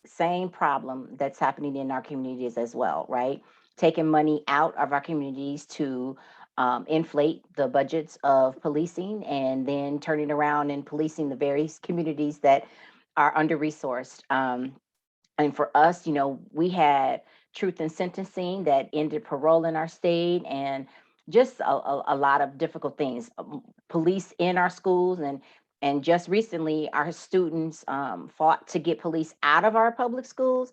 same problem that's happening in our communities as well, right? Taking money out of our communities to inflate the budgets of policing and then turning around and policing the various communities that are under-resourced. And for us, we had truth in sentencing that ended parole in our state and just a lot of difficult things. Police in our schools and just recently our students fought to get police out of our public schools,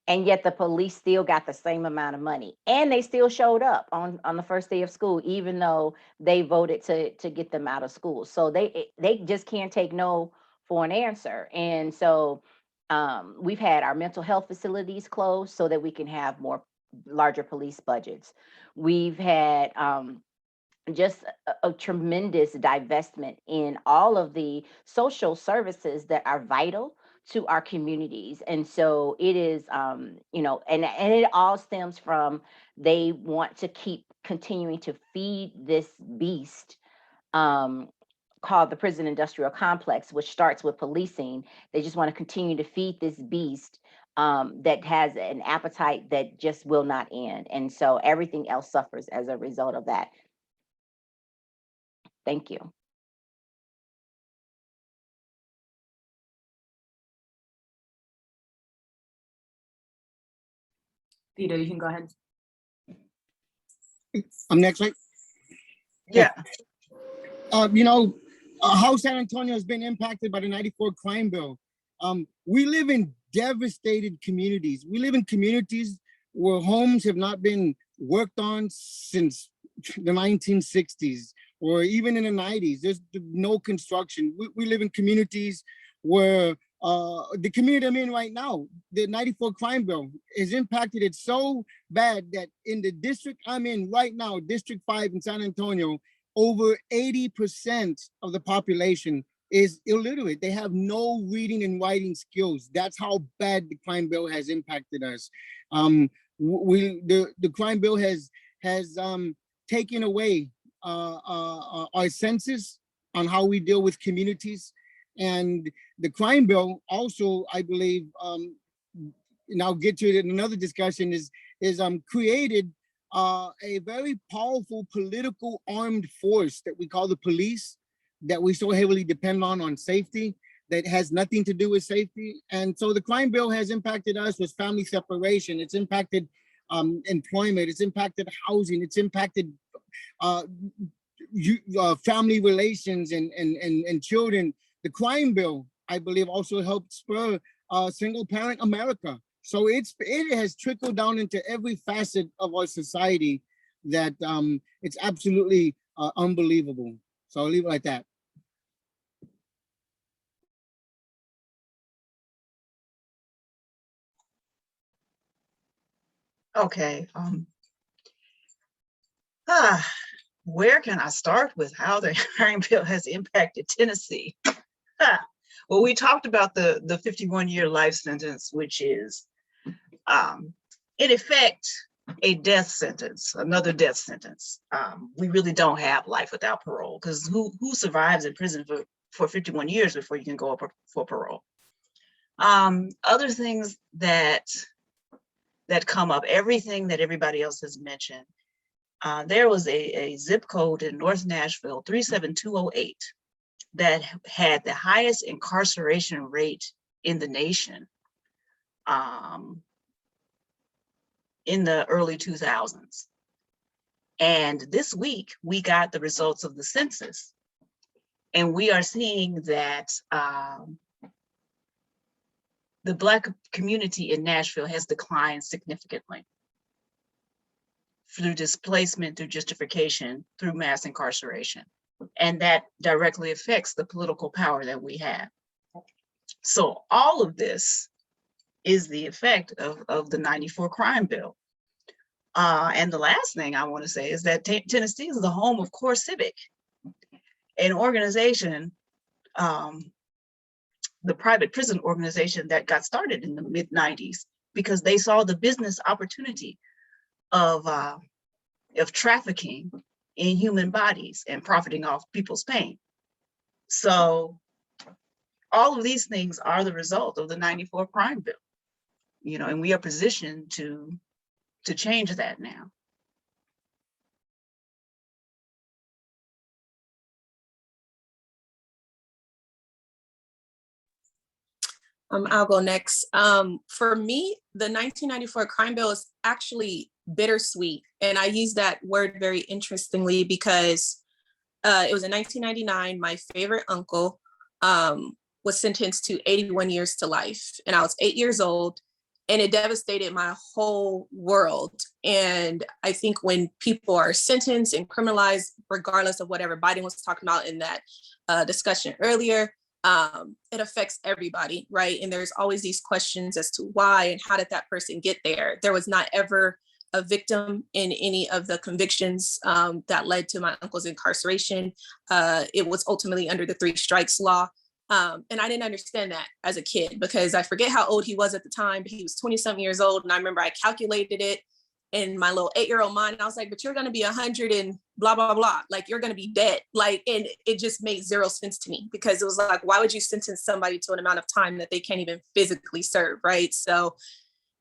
and yet the police still got the same amount of money and they still showed up on the first day of school, even though they voted to get them out of school. So they just can't take no for an answer. And so we've had our mental health facilities closed so that we can have larger police budgets. We've had just a tremendous divestment in all of the social services that are vital to our communities. And so it is, and it all stems from they want to keep continuing to feed this beast called the prison industrial complex, which starts with policing. They just want to continue to feed this beast that has an appetite that just will not end. And so everything else suffers as a result of that. Thank you. Theda, you can go ahead. I'm next, right? Yeah. How San Antonio has been impacted by the '94 crime bill. We live in devastated communities. We live in communities where homes have not been worked on since the 1960s or even in the 90s. There's no construction. We live in communities where the community I'm in right now, the '94 crime bill has impacted it so bad that in the district I'm in right now, District 5 in San Antonio, over 80% of the population is illiterate. They have no reading and writing skills. That's how bad the crime bill has impacted us. The crime bill has taken away our senses on how we deal with communities. And the crime bill also, I believe, and I'll get to it in another discussion, is created a very powerful political armed force that we call the police, that we so heavily depend on safety, that has nothing to do with safety. And so the crime bill has impacted us with family separation. It's impacted employment. It's impacted housing. It's impacted family relations and children. The crime bill, I believe, also helped spur single parent America. So it has trickled down into every facet of our society that it's absolutely unbelievable. So I'll leave it like that. Okay. Where can I start with how the crime bill has impacted Tennessee? Well, we talked about the 51-year life sentence, which is in effect a death sentence, another death sentence. We really don't have life without parole, because who survives in prison for 51 years before you can go up for parole? Other things that come up, everything that everybody else has mentioned. There was a zip code in North Nashville, 37208, that had the highest incarceration rate in the nation in the early 2000s. And this week, we got the results of the census. And we are seeing that the Black community in Nashville has declined significantly through displacement, through gentrification, through mass incarceration. And that directly affects the political power that we have. So all of this is the effect of the 94 crime bill. And the last thing I want to say is that Tennessee is the home of Core Civic, an organization, the private prison organization that got started in the mid-90s because they saw the business opportunity of trafficking in human bodies and profiting off people's pain. So all of these things are the result of the 94 crime bill, you know, and we are positioned to change that now. I'll go next. For me, the 1994 crime bill is actually bittersweet. And I use that word very interestingly because it was in 1999, my favorite uncle was sentenced to 81 years to life. And I was 8 years old and it devastated my whole world. And I think when people are sentenced and criminalized, regardless of whatever Biden was talking about in that discussion earlier, it affects everybody, right? And there's always these questions as to why and how did that person get there? There was not ever a victim in any of the convictions that led to my uncle's incarceration. It was ultimately under the 3 strikes law. And I didn't understand that as a kid because I forget how old he was at the time, but he was 20-something years old. And I remember I calculated it in my little 8-year-old mind. I was like, but you're going to be 100 and blah, blah, blah. Like, you're going to be dead. Like, and it just made zero sense to me because it was like, why would you sentence somebody to an amount of time that they can't even physically serve, right? So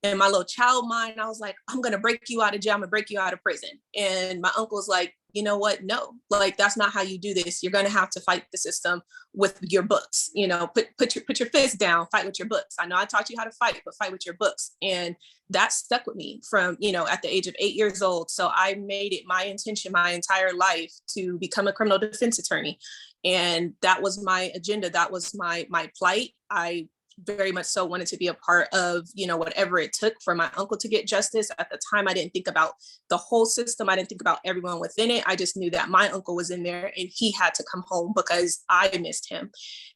in my little child mind, I was like, I'm going to break you out of jail. I'm going to break you out of prison. And my uncle's like, you know what? No, like, that's not how you do this. You're going to have to fight the system with your books, you know, put your fist down, fight with your books. I know I taught you how to fight, but fight with your books. And that stuck with me from, you know, at the age of 8 years old. So I made it my intention my entire life to become a criminal defense attorney. And that was my agenda. That was my plight. I very much so wanted to be a part of, you know, whatever it took for my uncle to get justice. At the time, I didn't think about the whole system. I didn't think about everyone within it. I just knew that my uncle was in there and he had to come home because I missed him.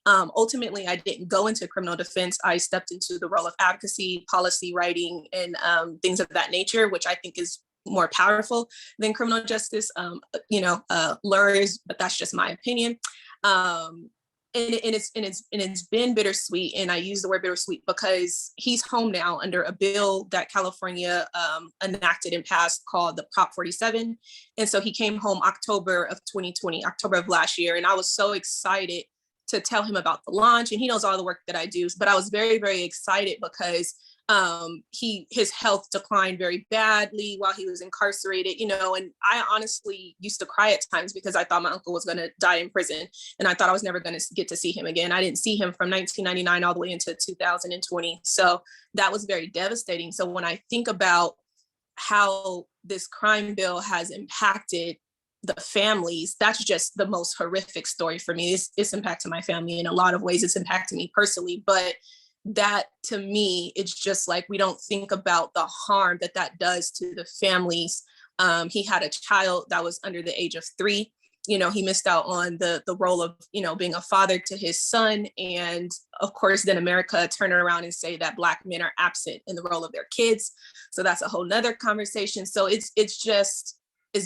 Ultimately, I didn't go into criminal defense. I stepped into the role of advocacy, policy writing, and things of that nature, which I think is more powerful than criminal justice, lawyers, but that's just my opinion. And it's been bittersweet. And I use the word bittersweet because he's home now under a bill that California enacted and passed called the Prop 47. And so he came home October of 2020, October of last year. And I was so excited to tell him about the launch. And he knows all the work that I do, but I was very, very excited because his health declined very badly while he was incarcerated, you know, and I honestly used to cry at times because I thought my uncle was going to die in prison and I thought I was never going to get to see him again. I didn't see him from 1999 all the way into 2020. So that was very devastating. So when I think about how this crime bill has impacted the families, that's just the most horrific story for me. It's impacted my family in a lot of ways. It's impacted me personally, but that to me, it's just like, we don't think about the harm that does to the families. He had a child that was under the age of 3. You know, he missed out on the role of, you know, being a father to his son. And of course, then America turn around and say that Black men are absent in the role of their kids. So that's a whole nother conversation. So it's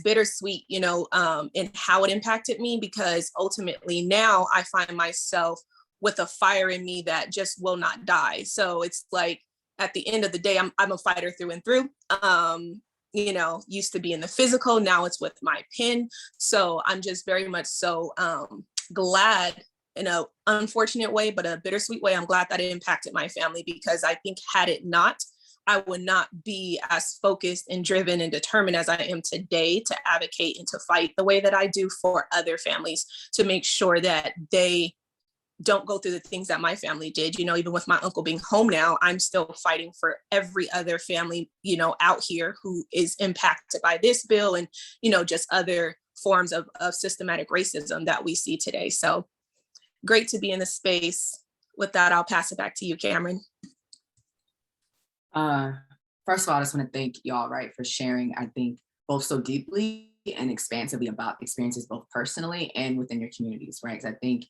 bittersweet, you know, in how it impacted me, because ultimately now I find myself with a fire in me that just will not die. So it's like, at the end of the day, I'm a fighter through and through. You know, used to be in the physical, now it's with my pen. So I'm just very much so glad, in a unfortunate way, but a bittersweet way, I'm glad that it impacted my family, because I think had it not, I would not be as focused and driven and determined as I am today to advocate and to fight the way that I do for other families, to make sure that they don't go through the things that my family did. You know, even with my uncle being home now, I'm still fighting for every other family, you know, out here who is impacted by this bill and, you know, just other forms of systematic racism that we see today. So great to be in the space. With that, I'll pass it back to you, Cameron. First of all, I just want to thank y'all, right, for sharing, I think, both so deeply and expansively about experiences both personally and within your communities, right? Because I think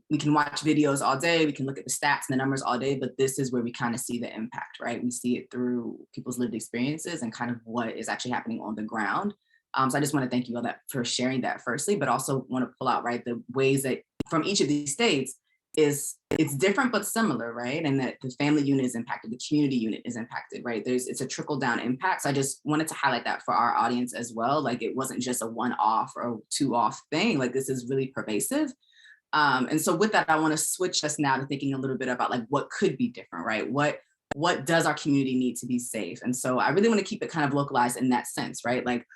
we can watch videos all day, we can look at the stats and the numbers all day, but this is where we kind of see the impact, right? We see it through people's lived experiences and kind of what is actually happening on the ground. So I just want to thank you all for sharing that firstly, but also want to pull out, right, the ways that from each of these states it's different but similar, right? And that the family unit is impacted, the community unit is impacted, right? It's a trickle down impact. So I just wanted to highlight that for our audience as well. Like it wasn't just a one-off or two-off thing, like this is really pervasive. And so with that, I want to switch us now to thinking a little bit about like what could be different, right? What does our community need to be safe? And so I really want to keep it kind of localized in that sense, right? Like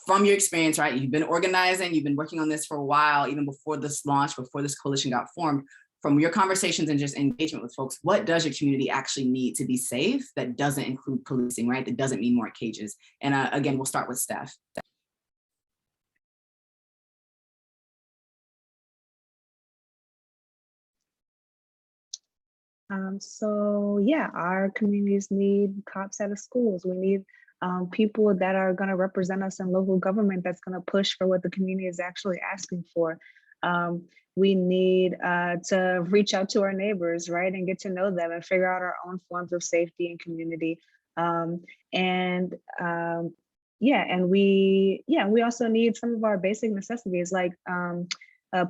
from your experience, right? You've been organizing, you've been working on this for a while, even before this launch, before this coalition got formed. From your conversations and just engagement with folks, what does your community actually need to be safe that doesn't include policing, right? That doesn't mean more cages. And again, we'll start with Steph. So yeah, our communities need cops out of schools. We need people that are going to represent us in local government that's going to push for what the community is actually asking for. We need to reach out to our neighbors, right, and get to know them and figure out our own forms of safety and community. And we also need some of our basic necessities like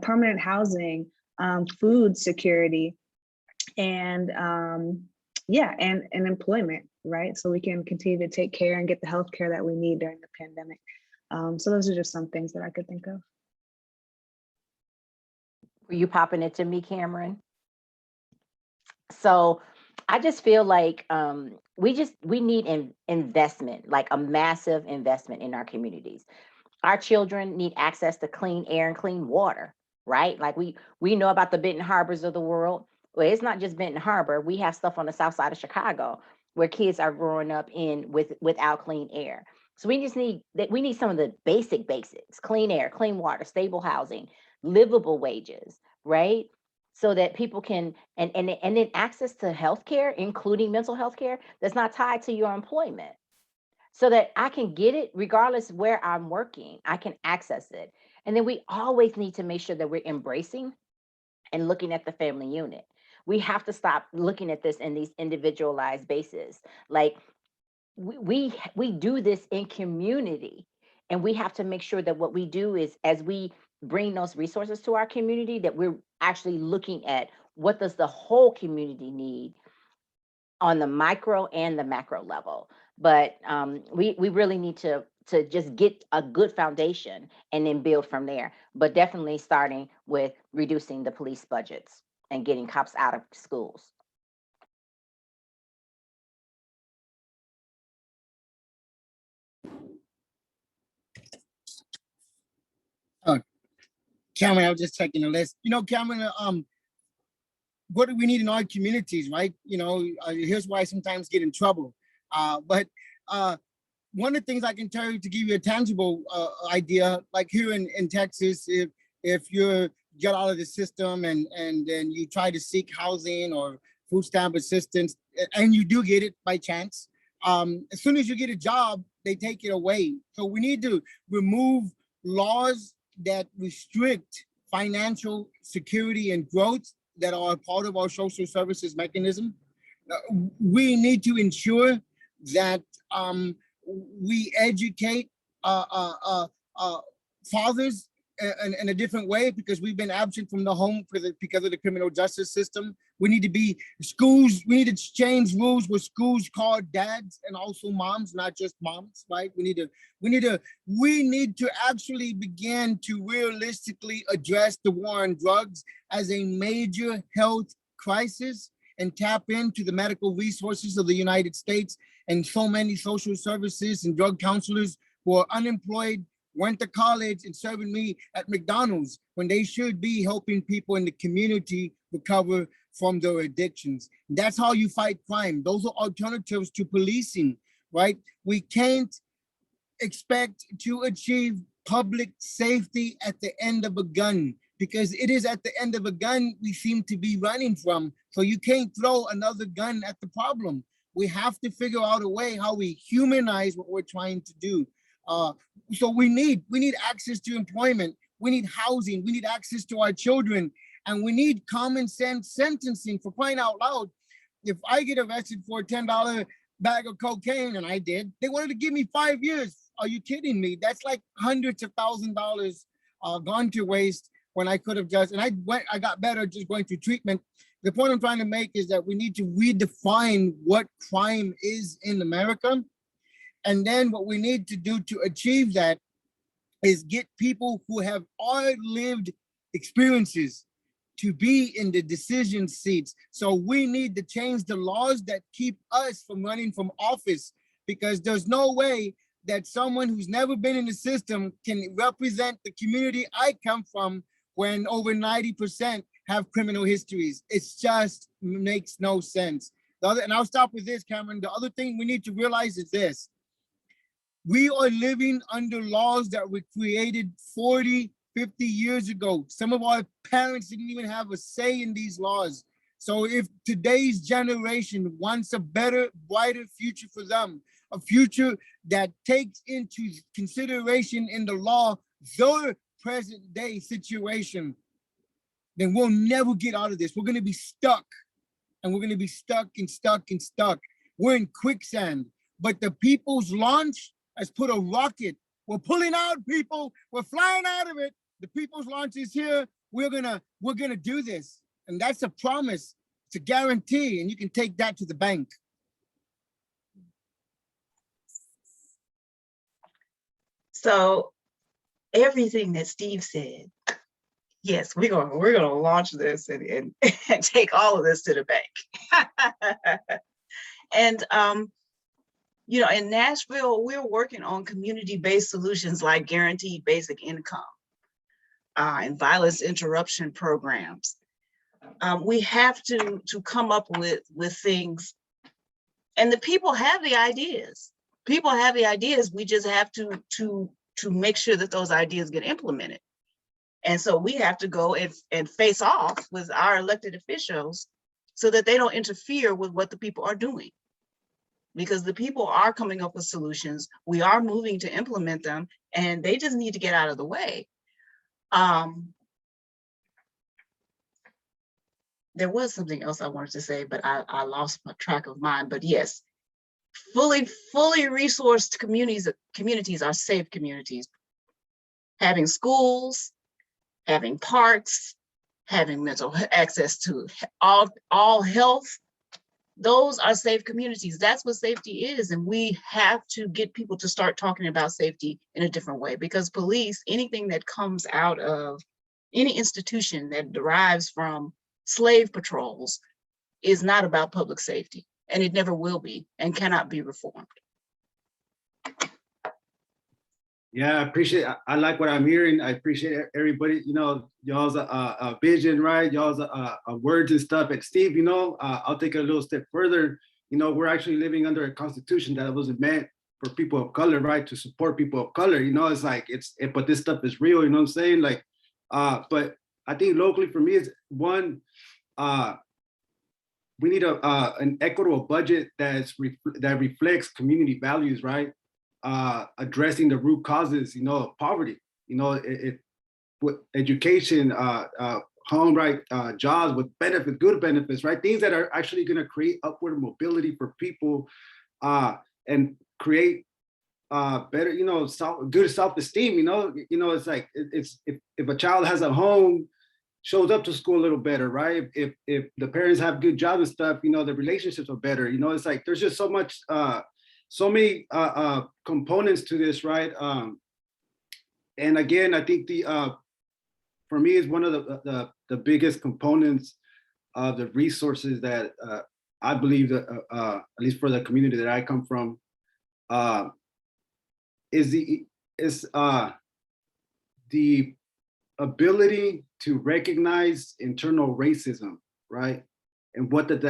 permanent housing, food security, and employment, right? So we can continue to take care and get the health care that we need during the pandemic. So those are just some things that I could think of. Were you popping it to me, Cameron? So I just feel like we need investment, like a massive investment in our communities. Our children need access to clean air and clean water, right? Like we know about the Benton Harbors of the world. Well, it's not just Benton Harbor. We have stuff on the south side of Chicago where kids are growing up without clean air. So we need some of the basics: clean air, clean water, stable housing, livable wages, right? So that people can, and then access to healthcare, including mental health care, that's not tied to your employment. So that I can get it regardless where I'm working, I can access it. And then we always need to make sure that we're embracing and looking at the family unit. We have to stop looking at this in these individualized bases. Like we do this in community, and we have to make sure that what we do is, as we bring those resources to our community, that we're actually looking at what does the whole community need on the micro and the macro level. But we really need to just get a good foundation and then build from there. But definitely starting with reducing the police budgets and getting cops out of schools. Cameron, I was just checking the list. You know, Cameron, what do we need in our communities, right? You know, here's why I sometimes get in trouble. But one of the things I can tell you to give you a tangible idea, like here in Texas, if you get out of the system and then you try to seek housing or food stamp assistance, and you do get it by chance, as soon as you get a job, they take it away. So we need to remove laws that restrict financial security and growth that are part of our social services mechanism. We need to ensure that we educate fathers in a different way, because we've been absent from the home because of the criminal justice system. We need to be schools. We need to change rules where schools call dads and also moms, not just moms, right? We need to actually begin to realistically address the war on drugs as a major health crisis and tap into the medical resources of the United States. And so many social services and drug counselors who are unemployed went to college and serving me at McDonald's when they should be helping people in the community recover from their addictions. And that's how you fight crime. Those are alternatives to policing, right? We can't expect to achieve public safety at the end of a gun, because it is at the end of a gun we seem to be running from. So you can't throw another gun at the problem. We have to figure out a way how we humanize what we're trying to do. So we need access to employment. We need housing. We need access to our children. And we need common sense sentencing, for crying out loud. If I get arrested for a $10 bag of cocaine, and I did, they wanted to give me 5 years. Are you kidding me? That's like hundreds of $1,000s gone to waste when I could have just, and I got better just going through treatment. The point I'm trying to make is that we need to redefine what crime is in America. And then what we need to do to achieve that is get people who have all lived experiences to be in the decision seats. So we need to change the laws that keep us from running from office, because there's no way that someone who's never been in the system can represent the community I come from when over 90% have criminal histories. It just makes no sense. And I'll stop with this, Cameron. The other thing we need to realize is this. We are living under laws that were created 40, 50 years ago. Some of our parents didn't even have a say in these laws. So if today's generation wants a better, brighter future for them, a future that takes into consideration in the law their present day situation, then we'll never get out of this. We're gonna be stuck, and we're gonna be stuck and stuck and stuck. We're in quicksand, but the People's Launch has put a rocket. We're pulling out, people. We're flying out of it. The People's Launch is here. We're gonna do this. And that's a promise. It's a guarantee, and you can take that to the bank. So everything that Steve said, yes, we're gonna launch this and take all of this to the bank. And you know, in Nashville, we're working on community-based solutions like guaranteed basic income and violence interruption programs. We have to come up with things, and the people have the ideas. People have the ideas. We just have to make sure that those ideas get implemented. And so we have to go and face off with our elected officials so that they don't interfere with what the people are doing. Because the people are coming up with solutions. We are moving to implement them, and they just need to get out of the way. There was something else I wanted to say, but I lost my track of mine. But yes, fully resourced communities are safe communities. Having schools, having parks, having mental access to all health, those are safe communities. That's what safety is. And we have to get people to start talking about safety in a different way, because police, anything that comes out of any institution that derives from slave patrols is not about public safety, and it never will be and cannot be reformed. Yeah, I appreciate, I like what I'm hearing. I appreciate everybody, you know, y'all's vision, right? Y'all's words and stuff. And Steve, you know, I'll take it a little step further. You know, we're actually living under a constitution that wasn't meant for people of color, right? To support people of color. You know, it's like, but this stuff is real, you know what I'm saying? Like, but I think locally for me is one, we need an equitable budget that reflects community values, right? Addressing the root causes, you know, of poverty, you know, with education, home, right, jobs with benefits, good benefits, right? Things that are actually going to create upward mobility for people and create better, you know, good self-esteem. You know, it's like if a child has a home, shows up to school a little better, right? If the parents have good jobs and stuff, you know, the relationships are better. You know, it's like there's just so much. So many components to this, right? And again, I think for me, is one of the biggest components of the resources that I believe that, at least for the community that I come from, is the ability to recognize internal racism, right? And what does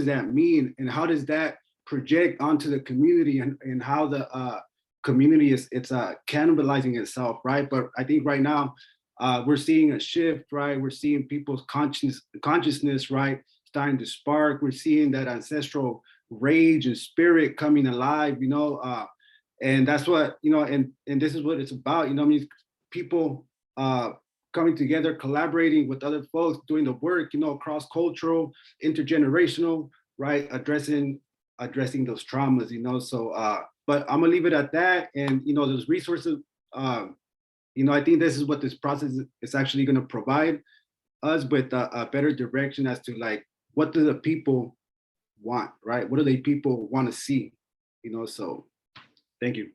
that mean, and how does that project onto the community, and how the community is cannibalizing itself, right? But I think right now we're seeing a shift, right? We're seeing people's consciousness, right, starting to spark. We're seeing that ancestral rage and spirit coming alive, you know, And that's what, and this is what it's about, I mean, people coming together, collaborating with other folks, doing the work, cross-cultural, intergenerational, right? Addressing those traumas, so, but I'm gonna leave it at that. And, those resources, I think this is what this process is actually gonna provide us with a better direction as to like, what do the people want, right? What do the people want to see, so thank you.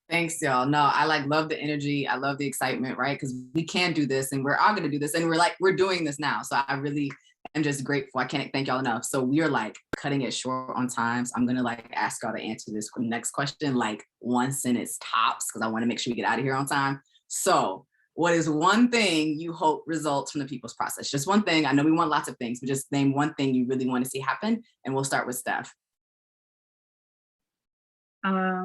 Thanks, y'all. No, I love the energy. I love the excitement, right? Because we can do this and we're all going to do this. And we're doing this now. So I really am just grateful. I can't thank y'all enough. So we are cutting it short on time. So I'm going to ask y'all to answer this next question, one sentence tops, because I want to make sure we get out of here on time. So what is one thing you hope results from the people's process? Just one thing. I know we want lots of things, but just name one thing you really want to see happen. And we'll start with Steph.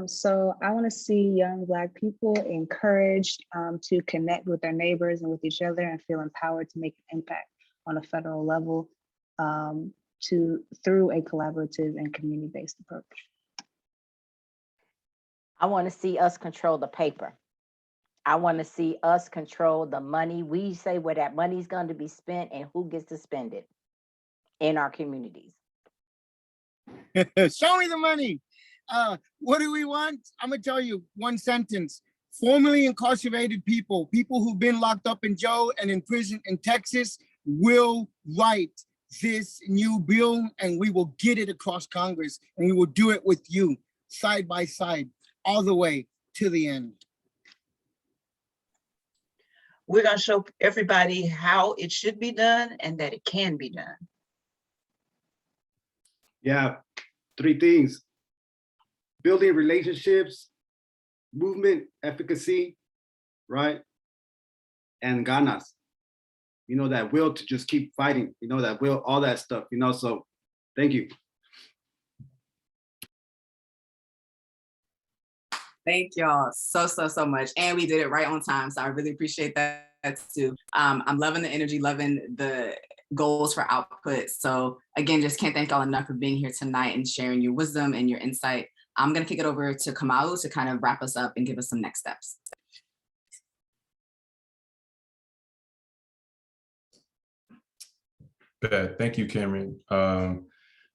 So I want to see young Black people encouraged to connect with their neighbors and with each other and feel empowered to make an impact on a federal level through a collaborative and community-based approach. I want to see us control the paper. I want to see us control the money. We say where that money's going to be spent and who gets to spend it in our communities. Show me the money. What do we want? I'm gonna tell you one sentence. Formerly incarcerated people who've been locked up in jail and in prison in Texas will write this new bill, and we will get it across Congress, and we will do it with you side by side all the way to the end. We're gonna show everybody how it should be done and that it can be done. Yeah, 3 things. Building relationships, movement efficacy, right? And ganas, that will to just keep fighting, that will, all that stuff, so thank you. Thank y'all so much. And we did it right on time. So I really appreciate that too. I'm loving the energy, loving the goals for output. So again, just can't thank y'all enough for being here tonight and sharing your wisdom and your insight. I'm going to kick it over to Kamalu to kind of wrap us up and give us some next steps. Thank you, Cameron.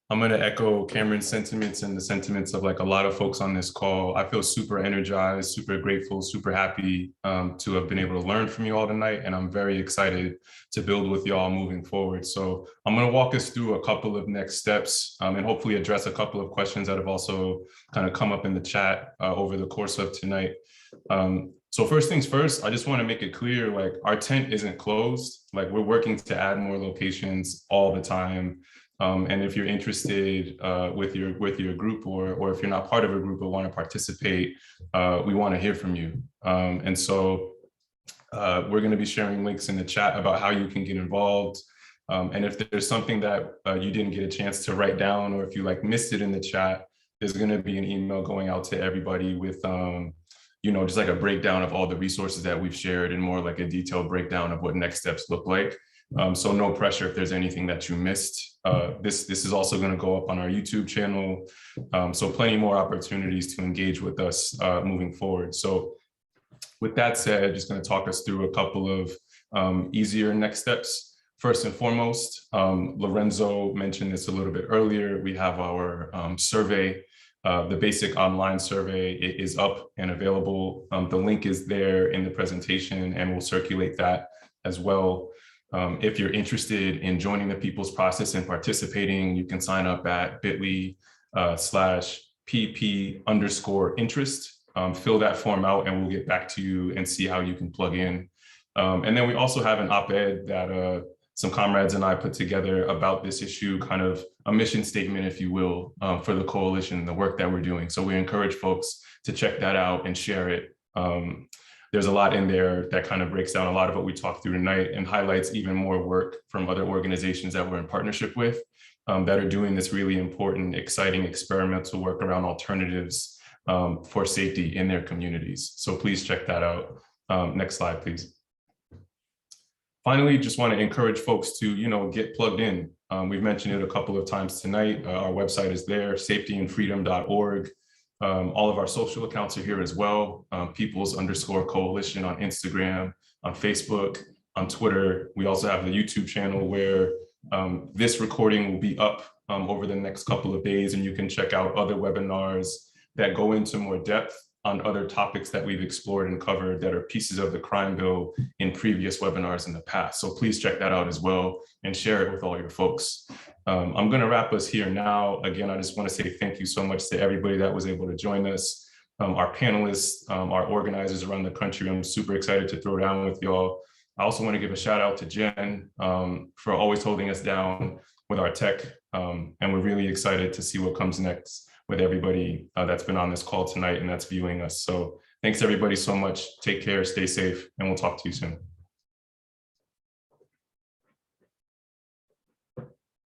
I'm going to echo Cameron's sentiments and the sentiments of a lot of folks on this call. I feel super energized, super grateful, super happy to have been able to learn from you all tonight. And I'm very excited to build with y'all moving forward. So I'm going to walk us through a couple of next steps and hopefully address a couple of questions that have also kind of come up in the chat over the course of tonight. So first things first, I just want to make it clear, our tent isn't closed. We're working to add more locations all the time. And if you're interested with your group or if you're not part of a group but want to participate, we want to hear from you. And so we're going to be sharing links in the chat about how you can get involved. And if there's something that you didn't get a chance to write down, or if you missed it in the chat, there's going to be an email going out to everybody with just a breakdown of all the resources that we've shared and more a detailed breakdown of what next steps look like. So no pressure if there's anything that you missed. This is also going to go up on our YouTube channel. So plenty more opportunities to engage with us moving forward. So with that said, just going to talk us through a couple of easier next steps. First and foremost, Lorenzo mentioned this a little bit earlier. We have our survey. The basic online survey is up and available. The link is there in the presentation, and we'll circulate that as well. If you're interested in joining the people's process and participating, you can sign up at bit.ly/pp_interest. Fill that form out and we'll get back to you and see how you can plug in. And then we also have an op-ed that some comrades and I put together about this issue, kind of a mission statement, if you will, for the coalition, the work that we're doing. So we encourage folks to check that out and share it. There's a lot in there that kind of breaks down a lot of what we talked through tonight and highlights even more work from other organizations that we're in partnership with that are doing this really important, exciting experimental work around alternatives for safety in their communities. So please check that out. Next slide, please. Finally, just want to encourage folks to, get plugged in. We've mentioned it a couple of times tonight. Our website is there, safetyandfreedom.org. All of our social accounts are here as well. Peoples_Coalition on Instagram, on Facebook, on Twitter. We also have the YouTube channel where this recording will be up over the next couple of days, and you can check out other webinars that go into more depth on other topics that we've explored and covered that are pieces of the crime bill in previous webinars in the past. So please check that out as well and share it with all your folks. I'm going to wrap us here now. Again, I just want to say thank you so much to everybody that was able to join us. Our panelists, our organizers around the country. I'm super excited to throw down with y'all. I also want to give a shout out to Jen for always holding us down with our tech. And we're really excited to see what comes next with everybody that's been on this call tonight and that's viewing us. So thanks everybody so much. Take care, stay safe, and we'll talk to you soon.